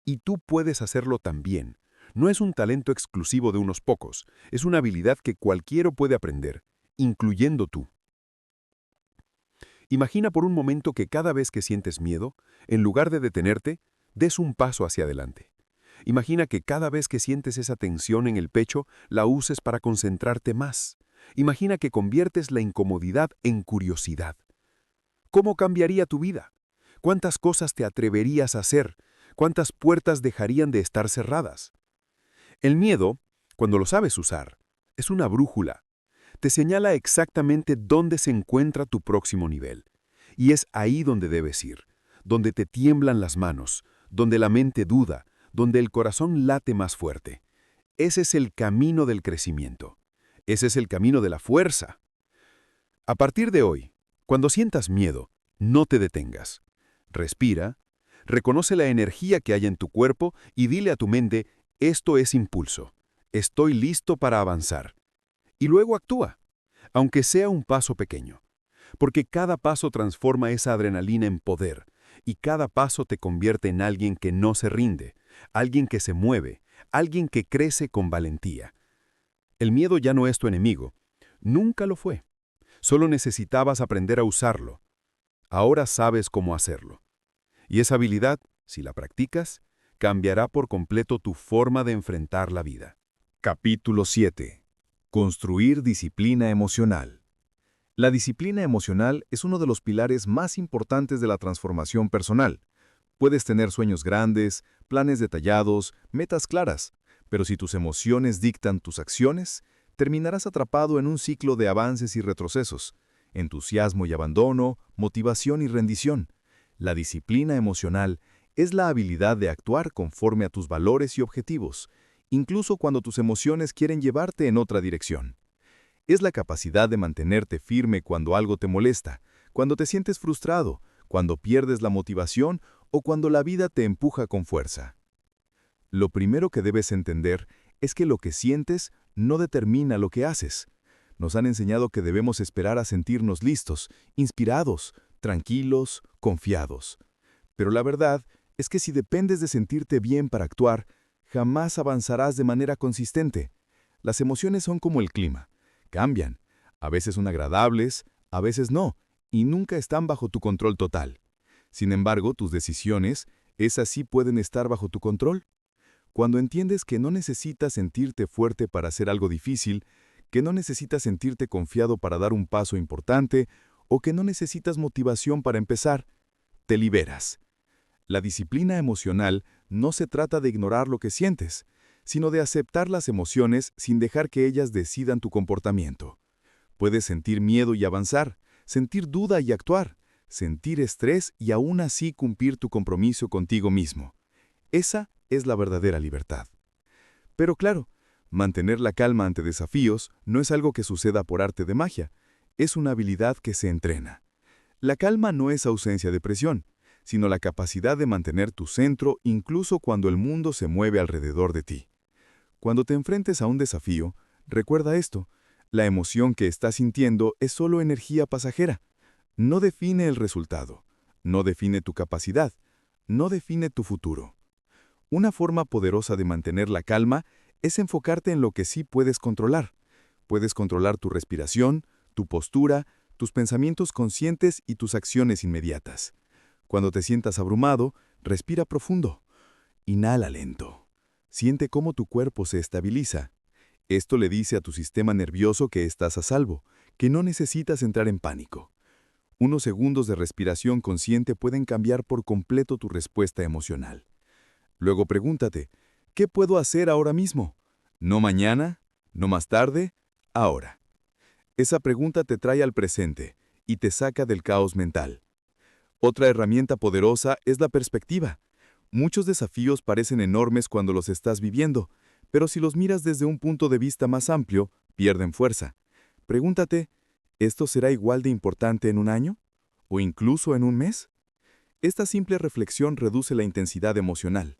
Y tú puedes hacerlo también. No es un talento exclusivo de unos pocos, es una habilidad que cualquiera puede aprender, incluyendo tú. Imagina por un momento que cada vez que sientes miedo, en lugar de detenerte, des un paso hacia adelante. Imagina que cada vez que sientes esa tensión en el pecho, la uses para concentrarte más. Imagina que conviertes la incomodidad en curiosidad. ¿Cómo cambiaría tu vida? ¿Cuántas cosas te atreverías a hacer? ¿Cuántas puertas dejarían de estar cerradas? El miedo, cuando lo sabes usar, es una brújula. Te señala exactamente dónde se encuentra tu próximo nivel. Y es ahí donde debes ir, donde te tiemblan las manos, donde la mente duda, donde el corazón late más fuerte. Ese es el camino del crecimiento. Ese es el camino de la fuerza. A partir de hoy, cuando sientas miedo, no te detengas. Respira, reconoce la energía que hay en tu cuerpo y dile a tu mente, esto es impulso. Estoy listo para avanzar. Y luego actúa, aunque sea un paso pequeño. Porque cada paso transforma esa adrenalina en poder, y cada paso te convierte en alguien que no se rinde, alguien que se mueve, alguien que crece con valentía. El miedo ya no es tu enemigo. Nunca lo fue. Solo necesitabas aprender a usarlo. Ahora sabes cómo hacerlo. Y esa habilidad, si la practicas, cambiará por completo tu forma de enfrentar la vida. Capítulo 7. Construir disciplina emocional. La disciplina emocional es uno de los pilares más importantes de la transformación personal. Puedes tener sueños grandes, planes detallados, metas claras, pero si tus emociones dictan tus acciones, terminarás atrapado en un ciclo de avances y retrocesos, entusiasmo y abandono, motivación y rendición. La disciplina emocional es la habilidad de actuar conforme a tus valores y objetivos, incluso cuando tus emociones quieren llevarte en otra dirección. Es la capacidad de mantenerte firme cuando algo te molesta, cuando te sientes frustrado, cuando pierdes la motivación o cuando la vida te empuja con fuerza. Lo primero que debes entender es que lo que sientes no determina lo que haces. Nos han enseñado que debemos esperar a sentirnos listos, inspirados, tranquilos, confiados. Pero la verdad es que si dependes de sentirte bien para actuar, jamás avanzarás de manera consistente. Las emociones son como el clima. Cambian. A veces son agradables, a veces no, y nunca están bajo tu control total. Sin embargo, tus decisiones, esas sí pueden estar bajo tu control. Cuando entiendes que no necesitas sentirte fuerte para hacer algo difícil, que no necesitas sentirte confiado para dar un paso importante, o que no necesitas motivación para empezar, te liberas. La disciplina emocional no se trata de ignorar lo que sientes, sino de aceptar las emociones sin dejar que ellas decidan tu comportamiento. Puedes sentir miedo y avanzar, sentir duda y actuar, sentir estrés y aún así cumplir tu compromiso contigo mismo. Esa es la verdadera libertad. Pero claro, mantener la calma ante desafíos no es algo que suceda por arte de magia, es una habilidad que se entrena. La calma no es ausencia de presión, sino la capacidad de mantener tu centro incluso cuando el mundo se mueve alrededor de ti. Cuando te enfrentes a un desafío, recuerda esto, la emoción que estás sintiendo es solo energía pasajera. No define el resultado, no define tu capacidad, no define tu futuro. Una forma poderosa de mantener la calma es enfocarte en lo que sí puedes controlar. Puedes controlar tu respiración, tu postura, tus pensamientos conscientes y tus acciones inmediatas. Cuando te sientas abrumado, respira profundo. Inhala lento. Siente cómo tu cuerpo se estabiliza. Esto le dice a tu sistema nervioso que estás a salvo, que no necesitas entrar en pánico. Unos segundos de respiración consciente pueden cambiar por completo tu respuesta emocional. Luego pregúntate, ¿qué puedo hacer ahora mismo? No mañana, no más tarde, ahora. Esa pregunta te trae al presente y te saca del caos mental. Otra herramienta poderosa es la perspectiva. Muchos desafíos parecen enormes cuando los estás viviendo, pero si los miras desde un punto de vista más amplio, pierden fuerza. Pregúntate, ¿esto será igual de importante en un año? ¿O incluso en un mes? Esta simple reflexión reduce la intensidad emocional,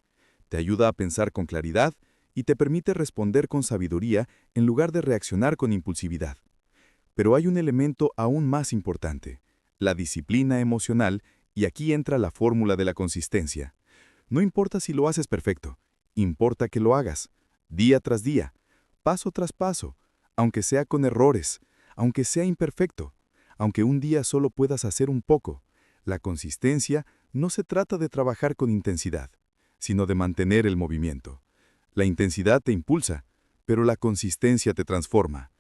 te ayuda a pensar con claridad y te permite responder con sabiduría en lugar de reaccionar con impulsividad. Pero hay un elemento aún más importante, la disciplina emocional, y aquí entra la fórmula de la consistencia. No importa si lo haces perfecto, importa que lo hagas, día tras día, paso tras paso, aunque sea con errores, aunque sea imperfecto, aunque un día solo puedas hacer un poco. La consistencia no se trata de trabajar con intensidad, sino de mantener el movimiento. La intensidad te impulsa, pero la consistencia te transforma.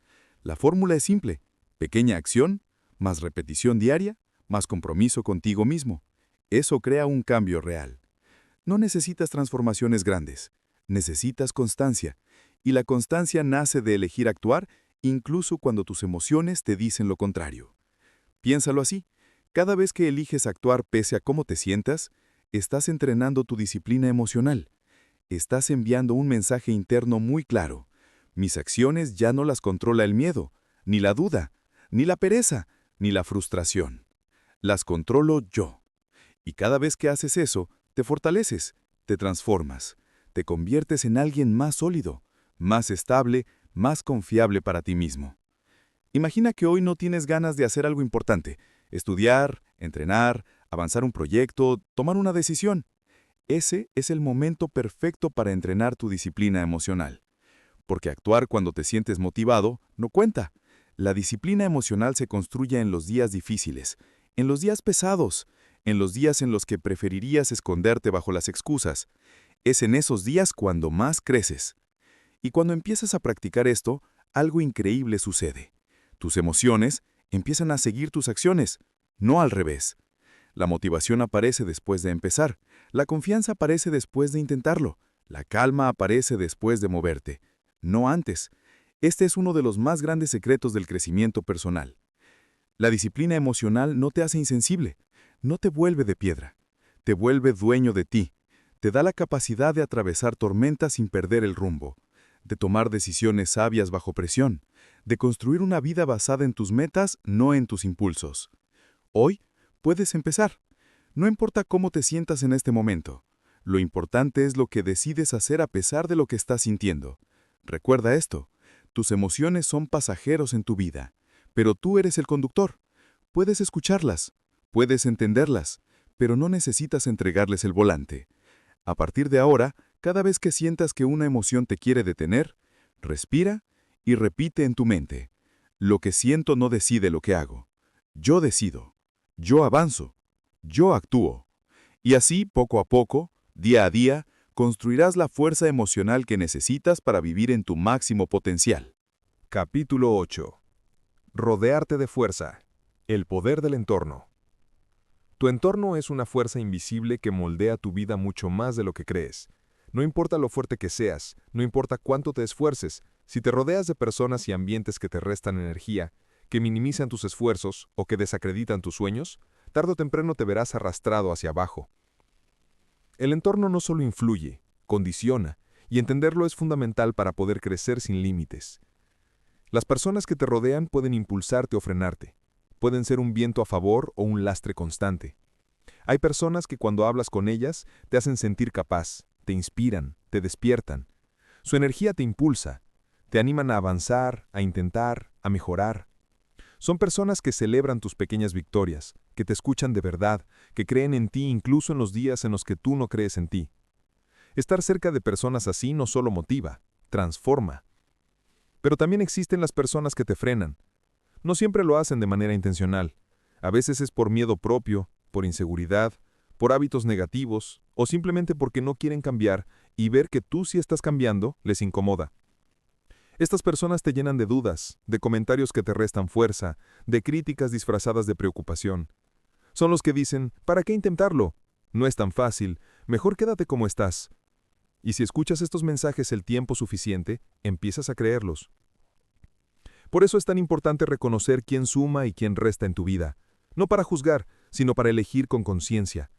La fórmula es simple: pequeña acción, más repetición diaria, más compromiso contigo mismo. Eso crea un cambio real. No necesitas transformaciones grandes, necesitas constancia, y la constancia nace de elegir actuar incluso cuando tus emociones te dicen lo contrario. Piénsalo así: cada vez que eliges actuar pese a cómo te sientas, estás entrenando tu disciplina emocional. Estás enviando un mensaje interno muy claro: mis acciones ya no las controla el miedo, ni la duda, ni la pereza, ni la frustración. Las controlo yo. Y cada vez que haces eso, te fortaleces, te transformas, te conviertes en alguien más sólido, más estable, más confiable para ti mismo. Imagina que hoy no tienes ganas de hacer algo importante: estudiar, entrenar, avanzar un proyecto, tomar una decisión. Ese es el momento perfecto para entrenar tu disciplina emocional. Porque actuar cuando te sientes motivado no cuenta. La disciplina emocional se construye en los días difíciles, en los días pesados, en los días en los que preferirías esconderte bajo las excusas. Es en esos días cuando más creces. Y cuando empiezas a practicar esto, algo increíble sucede. Tus emociones empiezan a seguir tus acciones, no al revés. La motivación aparece después de empezar, la confianza aparece después de intentarlo, la calma aparece después de moverte, no antes. Este es uno de los más grandes secretos del crecimiento personal. La disciplina emocional no te hace insensible, no te vuelve de piedra, te vuelve dueño de ti, te da la capacidad de atravesar tormentas sin perder el rumbo, de tomar decisiones sabias bajo presión, de construir una vida basada en tus metas, no en tus impulsos. Hoy puedes empezar. No importa cómo te sientas en este momento. Lo importante es lo que decides hacer a pesar de lo que estás sintiendo. Recuerda esto: tus emociones son pasajeros en tu vida, pero tú eres el conductor. Puedes escucharlas, puedes entenderlas, pero no necesitas entregarles el volante. A partir de ahora, cada vez que sientas que una emoción te quiere detener, respira y repite en tu mente: lo que siento no decide lo que hago. Yo decido, yo avanzo, yo actúo. Y así, poco a poco, día a día, construirás la fuerza emocional que necesitas para vivir en tu máximo potencial. Capítulo 8. Rodearte de fuerza. El poder del entorno. Tu entorno es una fuerza invisible que moldea tu vida mucho más de lo que crees. No importa lo fuerte que seas, no importa cuánto te esfuerces, si te rodeas de personas y ambientes que te restan energía, que minimizan tus esfuerzos o que desacreditan tus sueños, tarde o temprano te verás arrastrado hacia abajo. El entorno no solo influye, condiciona, y entenderlo es fundamental para poder crecer sin límites. Las personas que te rodean pueden impulsarte o frenarte. Pueden ser un viento a favor o un lastre constante. Hay personas que cuando hablas con ellas te hacen sentir capaz, te inspiran, te despiertan. Su energía te impulsa, te animan a avanzar, a intentar, a mejorar. Son personas que celebran tus pequeñas victorias, que te escuchan de verdad, que creen en ti incluso en los días en los que tú no crees en ti. Estar cerca de personas así no solo motiva, transforma. Pero también existen las personas que te frenan. No siempre lo hacen de manera intencional. A veces es por miedo propio, por inseguridad, por hábitos negativos o simplemente porque no quieren cambiar y ver que tú sí estás cambiando les incomoda. Estas personas te llenan de dudas, de comentarios que te restan fuerza, de críticas disfrazadas de preocupación. Son los que dicen: ¿para qué intentarlo? No es tan fácil, mejor quédate como estás. Y si escuchas estos mensajes el tiempo suficiente, empiezas a creerlos. Por eso es tan importante reconocer quién suma y quién resta en tu vida, no para juzgar, sino para elegir con conciencia.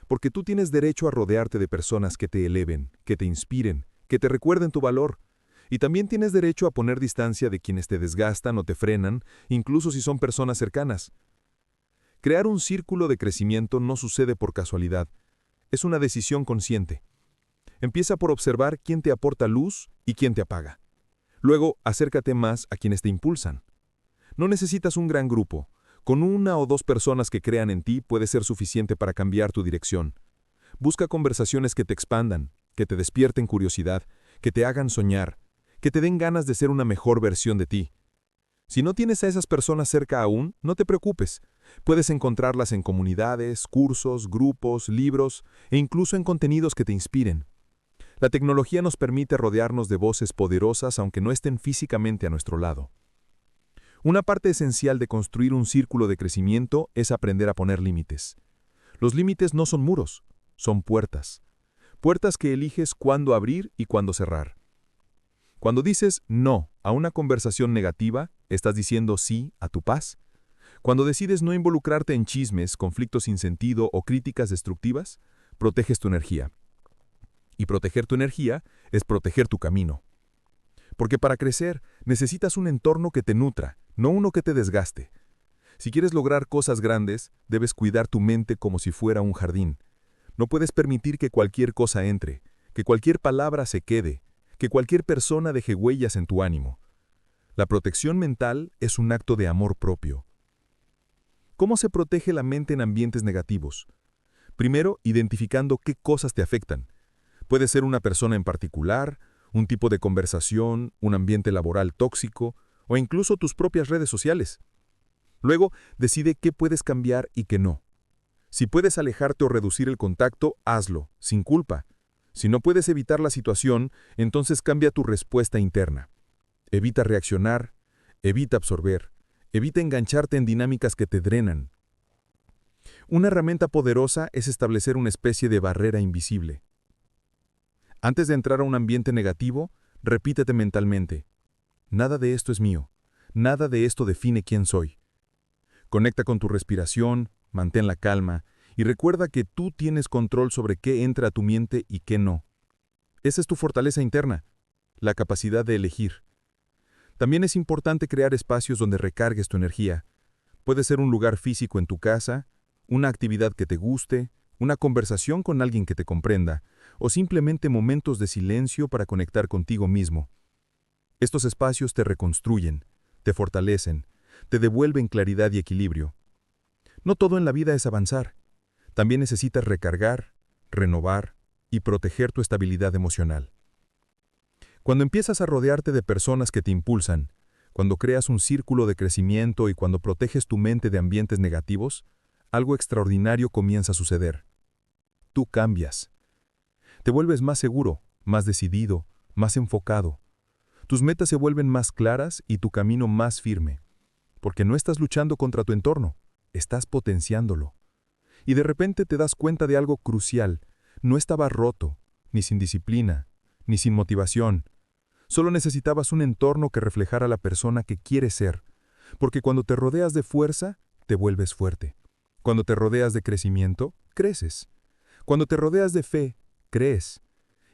Porque tú tienes derecho a rodearte de personas que te eleven, que te inspiren, que te recuerden tu valor. Y también tienes derecho a poner distancia de quienes te desgastan o te frenan, incluso si son personas cercanas. Crear un círculo de crecimiento no sucede por casualidad. Es una decisión consciente. Empieza por observar quién te aporta luz y quién te apaga. Luego, acércate más a quienes te impulsan. No necesitas un gran grupo. Con 1 o 2 personas que crean en ti puede ser suficiente para cambiar tu dirección. Busca conversaciones que te expandan, que te despierten curiosidad, que te hagan soñar, que te den ganas de ser una mejor versión de ti. Si no tienes a esas personas cerca aún, no te preocupes. Puedes encontrarlas en comunidades, cursos, grupos, libros e incluso en contenidos que te inspiren. La tecnología nos permite rodearnos de voces poderosas aunque no estén físicamente a nuestro lado. Una parte esencial de construir un círculo de crecimiento es aprender a poner límites. Los límites no son muros, son puertas. Puertas que eliges cuándo abrir y cuándo cerrar. Cuando dices no a una conversación negativa, estás diciendo sí a tu paz. Cuando decides no involucrarte en chismes, conflictos sin sentido o críticas destructivas, proteges tu energía. Y proteger tu energía es proteger tu camino. Porque para crecer necesitas un entorno que te nutra, no uno que te desgaste. Si quieres lograr cosas grandes, debes cuidar tu mente como si fuera un jardín. No puedes permitir que cualquier cosa entre, que cualquier palabra se quede, que cualquier persona deje huellas en tu ánimo. La protección mental es un acto de amor propio. ¿Cómo se protege la mente en ambientes negativos? Primero, identificando qué cosas te afectan. Puede ser una persona en particular, un tipo de conversación, un ambiente laboral tóxico o incluso tus propias redes sociales. Luego, decide qué puedes cambiar y qué no. Si puedes alejarte o reducir el contacto, hazlo, sin culpa. Si no puedes evitar la situación, entonces cambia tu respuesta interna. Evita reaccionar, evita absorber, evita engancharte en dinámicas que te drenan. Una herramienta poderosa es establecer una especie de barrera invisible. Antes de entrar a un ambiente negativo, repítete mentalmente: nada de esto es mío, nada de esto define quién soy. Conecta con tu respiración, mantén la calma y recuerda que tú tienes control sobre qué entra a tu mente y qué no. Esa es tu fortaleza interna, la capacidad de elegir. También es importante crear espacios donde recargues tu energía. Puede ser un lugar físico en tu casa, una actividad que te guste, una conversación con alguien que te comprenda, o simplemente momentos de silencio para conectar contigo mismo. Estos espacios te reconstruyen, te fortalecen, te devuelven claridad y equilibrio. No todo en la vida es avanzar. También necesitas recargar, renovar y proteger tu estabilidad emocional. Cuando empiezas a rodearte de personas que te impulsan, cuando creas un círculo de crecimiento y cuando proteges tu mente de ambientes negativos, algo extraordinario comienza a suceder. Tú cambias. Te vuelves más seguro, más decidido, más enfocado. Tus metas se vuelven más claras y tu camino más firme. Porque no estás luchando contra tu entorno, estás potenciándolo. Y de repente te das cuenta de algo crucial. No estabas roto, ni sin disciplina, ni sin motivación. Solo necesitabas un entorno que reflejara la persona que quieres ser. Porque cuando te rodeas de fuerza, te vuelves fuerte. Cuando te rodeas de crecimiento, creces. Cuando te rodeas de fe, crees.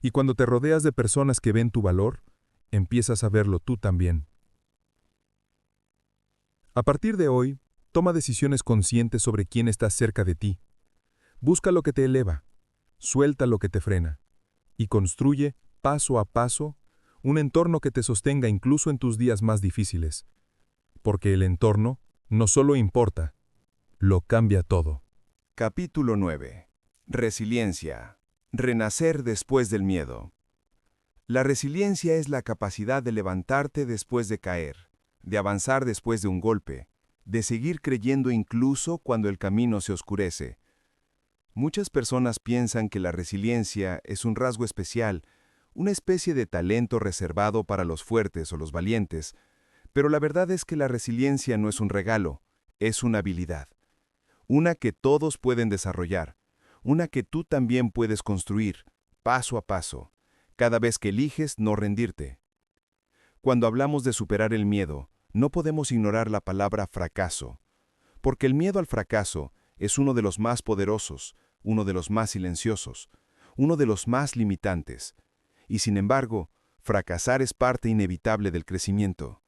Y cuando te rodeas de personas que ven tu valor, empiezas a verlo tú también. A partir de hoy, toma decisiones conscientes sobre quién está cerca de ti. Busca lo que te eleva, suelta lo que te frena, y construye, paso a paso, un entorno que te sostenga incluso en tus días más difíciles. Porque el entorno no solo importa, lo cambia todo. Capítulo 9. Resiliencia. Renacer después del miedo. La resiliencia es la capacidad de levantarte después de caer, de avanzar después de un golpe, de seguir creyendo incluso cuando el camino se oscurece. Muchas personas piensan que la resiliencia es un rasgo especial, una especie de talento reservado para los fuertes o los valientes, pero la verdad es que la resiliencia no es un regalo, es una habilidad. Una que todos pueden desarrollar, una que tú también puedes construir, paso a paso, cada vez que eliges no rendirte. Cuando hablamos de superar el miedo, no podemos ignorar la palabra fracaso, porque el miedo al fracaso es uno de los más poderosos, uno de los más silenciosos, uno de los más limitantes, y sin embargo, fracasar es parte inevitable del crecimiento.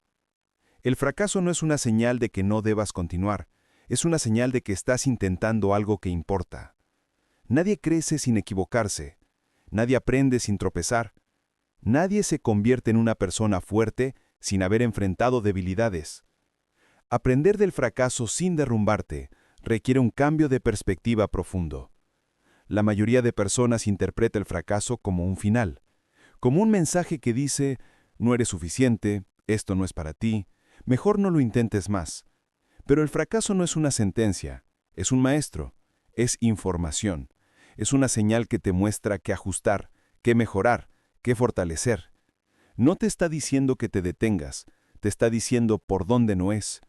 El fracaso no es una señal de que no debas continuar, es una señal de que estás intentando algo que importa. Nadie crece sin equivocarse, nadie aprende sin tropezar, nadie se convierte en una persona fuerte sin haber enfrentado debilidades. Aprender del fracaso sin derrumbarte requiere un cambio de perspectiva profundo. La mayoría de personas interpreta el fracaso como un final, como un mensaje que dice, no eres suficiente, esto no es para ti, mejor no lo intentes más. Pero el fracaso no es una sentencia, es un maestro, es información, es una señal que te muestra qué ajustar, qué mejorar, qué fortalecer. No te está diciendo que te detengas, te está diciendo por dónde no es.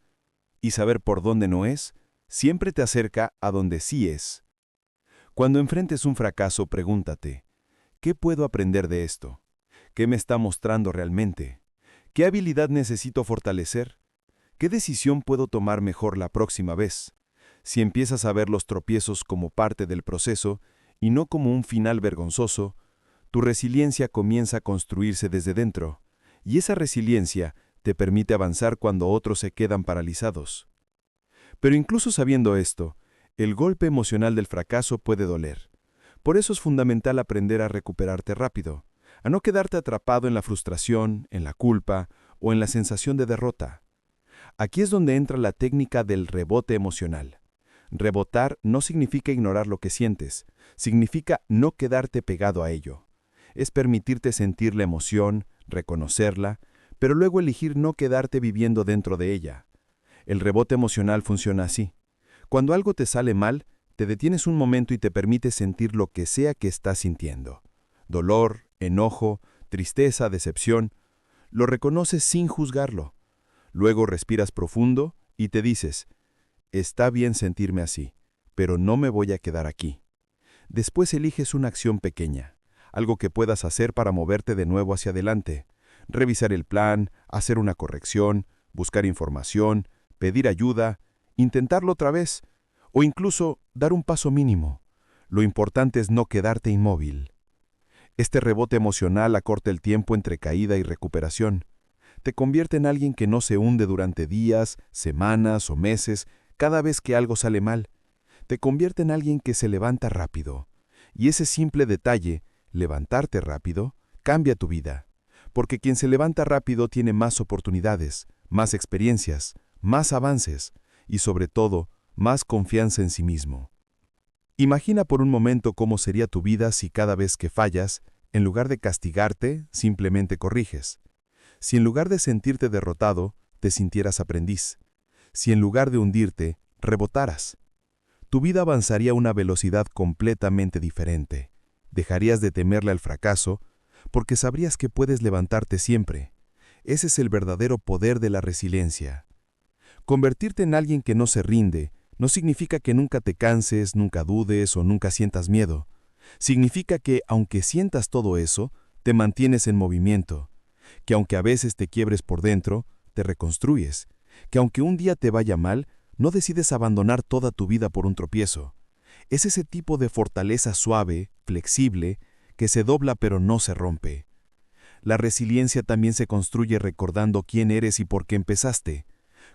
Y saber por dónde no es, siempre te acerca a donde sí es. Cuando enfrentes un fracaso, pregúntate, ¿qué puedo aprender de esto? ¿Qué me está mostrando realmente? ¿Qué habilidad necesito fortalecer? ¿Qué decisión puedo tomar mejor la próxima vez? Si empiezas a ver los tropiezos como parte del proceso y no como un final vergonzoso, tu resiliencia comienza a construirse desde dentro, y esa resiliencia te permite avanzar cuando otros se quedan paralizados. Pero incluso sabiendo esto, el golpe emocional del fracaso puede doler. Por eso es fundamental aprender a recuperarte rápido, a no quedarte atrapado en la frustración, en la culpa o en la sensación de derrota. Aquí es donde entra la técnica del rebote emocional. Rebotar no significa ignorar lo que sientes, significa no quedarte pegado a ello. Es permitirte sentir la emoción, reconocerla, pero luego elegir no quedarte viviendo dentro de ella. El rebote emocional funciona así. Cuando algo te sale mal, te detienes un momento y te permites sentir lo que sea que estás sintiendo. Dolor, enojo, tristeza, decepción. Lo reconoces sin juzgarlo. Luego respiras profundo y te dices, está bien sentirme así, pero no me voy a quedar aquí. Después eliges una acción pequeña, algo que puedas hacer para moverte de nuevo hacia adelante. Revisar el plan, hacer una corrección, buscar información, pedir ayuda, intentarlo otra vez, o incluso dar un paso mínimo. Lo importante es no quedarte inmóvil. Este rebote emocional acorta el tiempo entre caída y recuperación. Te convierte en alguien que no se hunde durante días, semanas o meses cada vez que algo sale mal. Te convierte en alguien que se levanta rápido. Y ese simple detalle, levantarte rápido, cambia tu vida. Porque quien se levanta rápido tiene más oportunidades, más experiencias, más avances y sobre todo, más confianza en sí mismo. Imagina por un momento cómo sería tu vida si cada vez que fallas, en lugar de castigarte, simplemente corriges. Si en lugar de sentirte derrotado, te sintieras aprendiz. Si en lugar de hundirte, rebotaras. Tu vida avanzaría a una velocidad completamente diferente. Dejarías de temerle al fracaso, porque sabrías que puedes levantarte siempre. Ese es el verdadero poder de la resiliencia. Convertirte en alguien que no se rinde no significa que nunca te canses, nunca dudes o nunca sientas miedo. Significa que, aunque sientas todo eso, te mantienes en movimiento. Que aunque a veces te quiebres por dentro, te reconstruyes. Que aunque un día te vaya mal, no decides abandonar toda tu vida por un tropiezo. Es ese tipo de fortaleza suave, flexible, que se dobla pero no se rompe. La resiliencia también se construye recordando quién eres y por qué empezaste.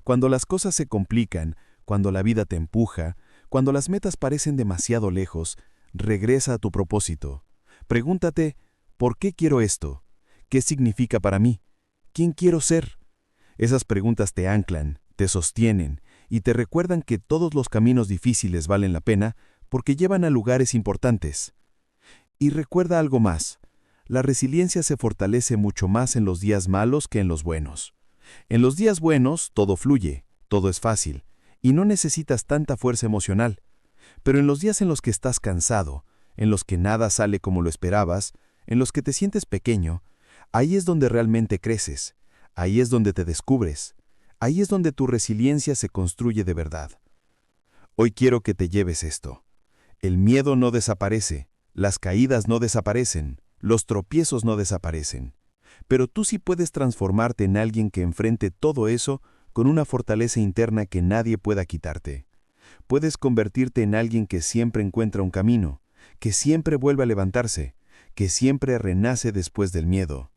Cuando las cosas se complican, cuando la vida te empuja, cuando las metas parecen demasiado lejos, regresa a tu propósito. Pregúntate, ¿por qué quiero esto? ¿Qué significa para mí? ¿Quién quiero ser? Esas preguntas te anclan, te sostienen y te recuerdan que todos los caminos difíciles valen la pena porque llevan a lugares importantes. Y recuerda algo más. La resiliencia se fortalece mucho más en los días malos que en los buenos. En los días buenos todo fluye, todo es fácil, y no necesitas tanta fuerza emocional. Pero en los días en los que estás cansado, en los que nada sale como lo esperabas, en los que te sientes pequeño, ahí es donde realmente creces, ahí es donde te descubres, ahí es donde tu resiliencia se construye de verdad. Hoy quiero que te lleves esto. El miedo no desaparece, las caídas no desaparecen, Los tropiezos no desaparecen, pero tú sí puedes transformarte en alguien que enfrente todo eso con una fortaleza interna que nadie pueda quitarte. Puedes convertirte en alguien que siempre encuentra un camino, que siempre vuelve a levantarse, que siempre renace después del miedo.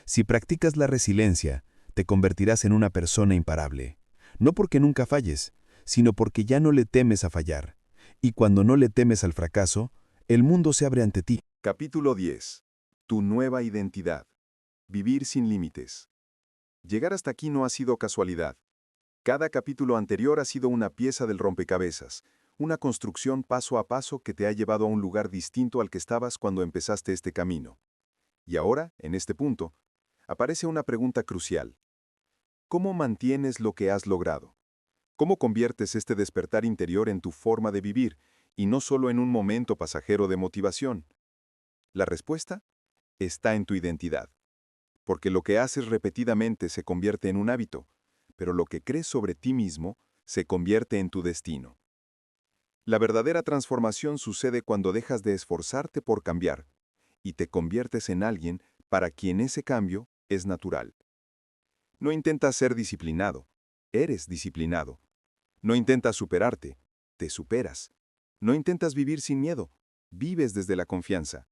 Si practicas la resiliencia, te convertirás en una persona imparable. No porque nunca falles, sino porque ya no le temes a fallar. Y cuando no le temes al fracaso, el mundo se abre ante ti. Capítulo 10. Tu nueva identidad. Vivir sin límites. Llegar hasta aquí no ha sido casualidad. Cada capítulo anterior ha sido una pieza del rompecabezas, una construcción paso a paso que te ha llevado a un lugar distinto al que estabas cuando empezaste este camino. Y ahora, en este punto, aparece una pregunta crucial. ¿Cómo mantienes lo que has logrado? ¿Cómo conviertes este despertar interior en tu forma de vivir, y no solo en un momento pasajero de motivación? La respuesta está en tu identidad. Porque lo que haces repetidamente se convierte en un hábito, pero lo que crees sobre ti mismo se convierte en tu destino. La verdadera transformación sucede cuando dejas de esforzarte por cambiar y te conviertes en alguien para quien ese cambio es natural. No intentas ser disciplinado, eres disciplinado. No intentas superarte, te superas. No intentas vivir sin miedo, vives desde la confianza.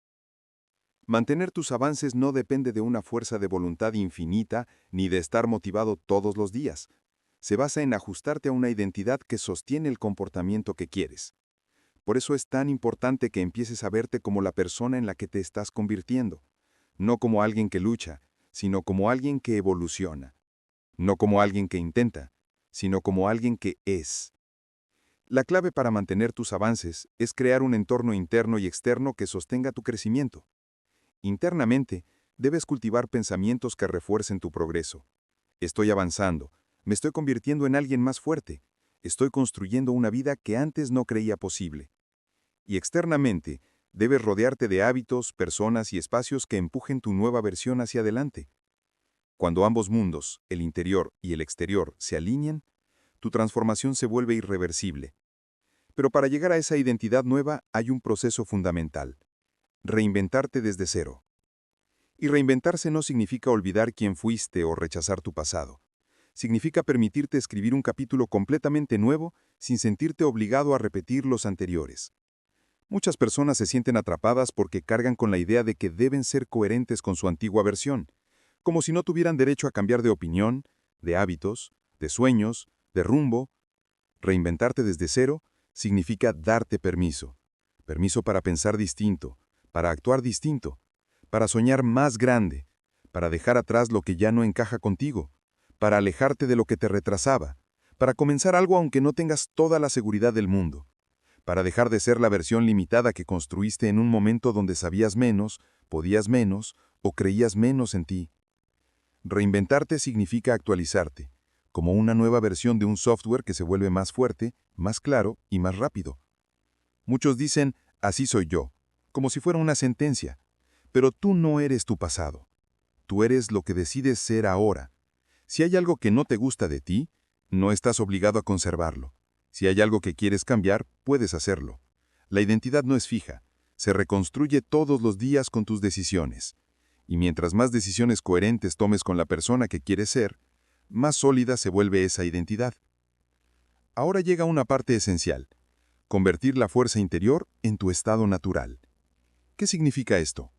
Mantener tus avances no depende de una fuerza de voluntad infinita ni de estar motivado todos los días. Se basa en ajustarte a una identidad que sostiene el comportamiento que quieres. Por eso es tan importante que empieces a verte como la persona en la que te estás convirtiendo. No como alguien que lucha, sino como alguien que evoluciona. No como alguien que intenta, sino como alguien que es. La clave para mantener tus avances es crear un entorno interno y externo que sostenga tu crecimiento. Internamente, debes cultivar pensamientos que refuercen tu progreso. Estoy avanzando, me estoy convirtiendo en alguien más fuerte, estoy construyendo una vida que antes no creía posible. Y externamente, debes rodearte de hábitos, personas y espacios que empujen tu nueva versión hacia adelante. Cuando ambos mundos, el interior y el exterior, se alinean, tu transformación se vuelve irreversible. Pero para llegar a esa identidad nueva hay un proceso fundamental. Reinventarte desde cero. Y reinventarse no significa olvidar quién fuiste o rechazar tu pasado. Significa permitirte escribir un capítulo completamente nuevo sin sentirte obligado a repetir los anteriores. Muchas personas se sienten atrapadas porque cargan con la idea de que deben ser coherentes con su antigua versión, como si no tuvieran derecho a cambiar de opinión, de hábitos, de sueños, de rumbo. Reinventarte desde cero significa darte permiso. Permiso para pensar distinto, para actuar distinto, para soñar más grande, para dejar atrás lo que ya no encaja contigo, para alejarte de lo que te retrasaba, para comenzar algo aunque no tengas toda la seguridad del mundo, para dejar de ser la versión limitada que construiste en un momento donde sabías menos, podías menos o creías menos en ti. Reinventarte significa actualizarte, como una nueva versión de un software que se vuelve más fuerte, más claro y más rápido. Muchos dicen, así soy yo, como si fuera una sentencia, pero tú no eres tu pasado. Tú eres lo que decides ser ahora. Si hay algo que no te gusta de ti, no estás obligado a conservarlo. Si hay algo que quieres cambiar, puedes hacerlo. La identidad no es fija, se reconstruye todos los días con tus decisiones. Y mientras más decisiones coherentes tomes con la persona que quieres ser, más sólida se vuelve esa identidad. Ahora llega una parte esencial: convertir la fuerza interior en tu estado natural. ¿Qué significa esto?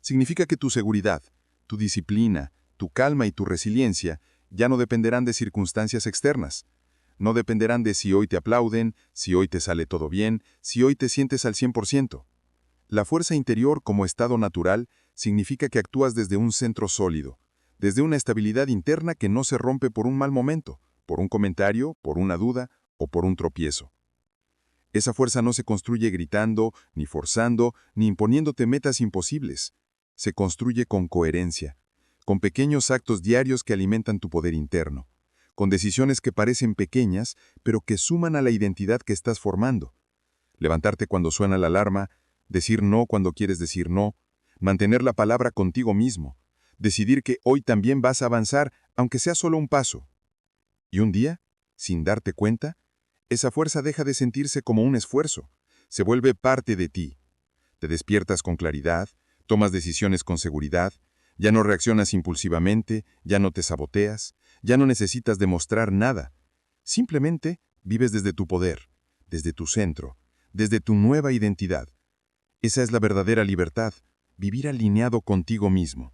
Significa que tu seguridad, tu disciplina, tu calma y tu resiliencia ya no dependerán de circunstancias externas. No dependerán de si hoy te aplauden, si hoy te sale todo bien, si hoy te sientes al 100%. La fuerza interior como estado natural significa que actúas desde un centro sólido, desde una estabilidad interna que no se rompe por un mal momento, por un comentario, por una duda o por un tropiezo. Esa fuerza no se construye gritando, ni forzando, ni imponiéndote metas imposibles. Se construye con coherencia, con pequeños actos diarios que alimentan tu poder interno, con decisiones que parecen pequeñas, pero que suman a la identidad que estás formando. Levantarte cuando suena la alarma, decir no cuando quieres decir no, mantener la palabra contigo mismo, decidir que hoy también vas a avanzar, aunque sea solo un paso. Y un día, sin darte cuenta, esa fuerza deja de sentirse como un esfuerzo, se vuelve parte de ti. Te despiertas con claridad, Tomas decisiones con seguridad, ya no reaccionas impulsivamente, ya no te saboteas, ya no necesitas demostrar nada. Simplemente vives desde tu poder, desde tu centro, desde tu nueva identidad. Esa es la verdadera libertad, vivir alineado contigo mismo.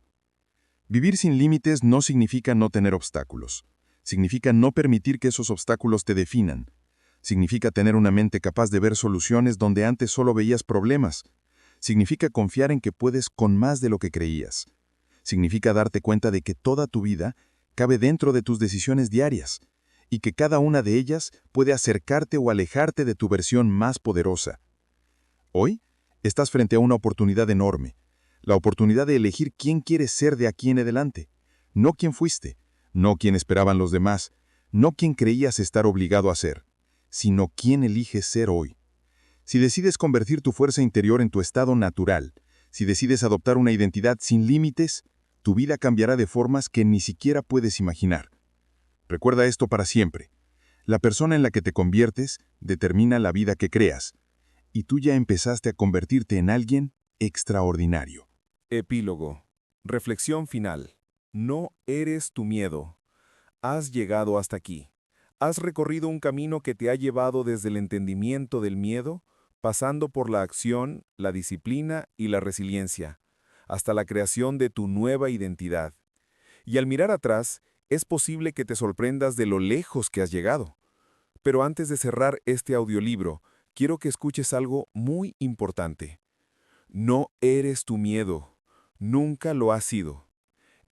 Vivir sin límites no significa no tener obstáculos. Significa no permitir que esos obstáculos te definan. Significa tener una mente capaz de ver soluciones donde antes solo veías problemas. Significa confiar en que puedes con más de lo que creías. Significa darte cuenta de que toda tu vida cabe dentro de tus decisiones diarias y que cada una de ellas puede acercarte o alejarte de tu versión más poderosa. Hoy estás frente a una oportunidad enorme, la oportunidad de elegir quién quieres ser de aquí en adelante, no quién fuiste, no quién esperaban los demás, no quién creías estar obligado a ser, sino quién eliges ser hoy. Si decides convertir tu fuerza interior en tu estado natural, si decides adoptar una identidad sin límites, tu vida cambiará de formas que ni siquiera puedes imaginar. Recuerda esto para siempre. La persona en la que te conviertes determina la vida que creas, y tú ya empezaste a convertirte en alguien extraordinario. Epílogo. Reflexión final. No eres tu miedo. Has llegado hasta aquí. Has recorrido un camino que te ha llevado desde el entendimiento del miedo, pasando por la acción, la disciplina y la resiliencia, hasta la creación de tu nueva identidad. Y al mirar atrás, es posible que te sorprendas de lo lejos que has llegado. Pero antes de cerrar este audiolibro, quiero que escuches algo muy importante. No eres tu miedo. Nunca lo has sido.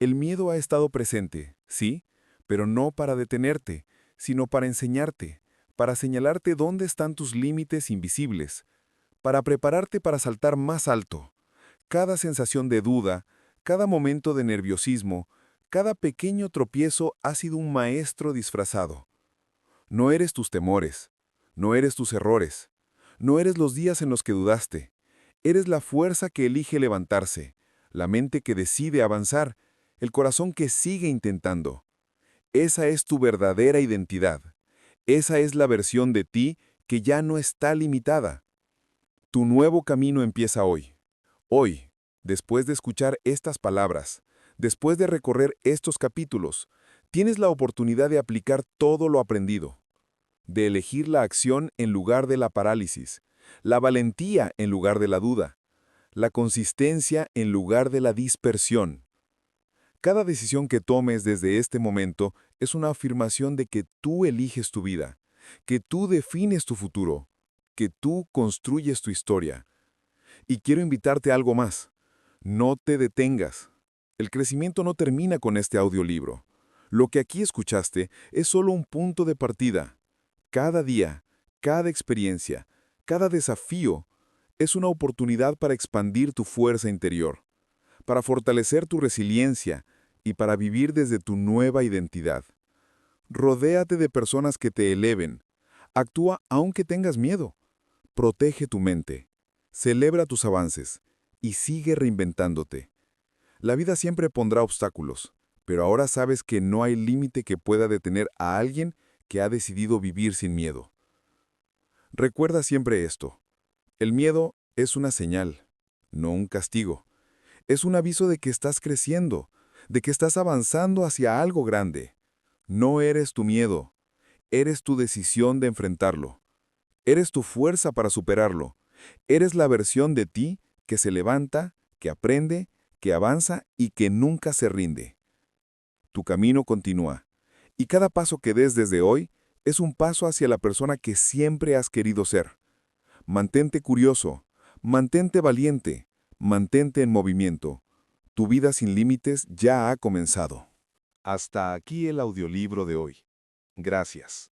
El miedo ha estado presente, sí, pero no para detenerte, sino para enseñarte, para señalarte dónde están tus límites invisibles, para prepararte para saltar más alto. Cada sensación de duda, cada momento de nerviosismo, cada pequeño tropiezo ha sido un maestro disfrazado. No eres tus temores, no eres tus errores, no eres los días en los que dudaste. Eres la fuerza que elige levantarse, la mente que decide avanzar, el corazón que sigue intentando. Esa es tu verdadera identidad. Esa es la versión de ti que ya no está limitada. Tu nuevo camino empieza hoy. Hoy, después de escuchar estas palabras, después de recorrer estos capítulos, tienes la oportunidad de aplicar todo lo aprendido, de elegir la acción en lugar de la parálisis, la valentía en lugar de la duda, la consistencia en lugar de la dispersión. Cada decisión que tomes desde este momento es una afirmación de que tú eliges tu vida, que tú defines tu futuro, que tú construyes tu historia. Y quiero invitarte a algo más. No te detengas. El crecimiento no termina con este audiolibro. Lo que aquí escuchaste es solo un punto de partida. Cada día, cada experiencia, cada desafío es una oportunidad para expandir tu fuerza interior, para fortalecer tu resiliencia y para vivir desde tu nueva identidad. Rodéate de personas que te eleven. Actúa aunque tengas miedo. Protege tu mente. Celebra tus avances y sigue reinventándote. La vida siempre pondrá obstáculos, pero ahora sabes que no hay límite que pueda detener a alguien que ha decidido vivir sin miedo. Recuerda siempre esto. El miedo es una señal, no un castigo. Es un aviso de que estás creciendo, de que estás avanzando hacia algo grande. No eres tu miedo, eres tu decisión de enfrentarlo. Eres tu fuerza para superarlo. Eres la versión de ti que se levanta, que aprende, que avanza y que nunca se rinde. Tu camino continúa, y cada paso que des desde hoy es un paso hacia la persona que siempre has querido ser. Mantente curioso, mantente valiente, mantente en movimiento. Tu vida sin límites ya ha comenzado. Hasta aquí el audiolibro de hoy. Gracias.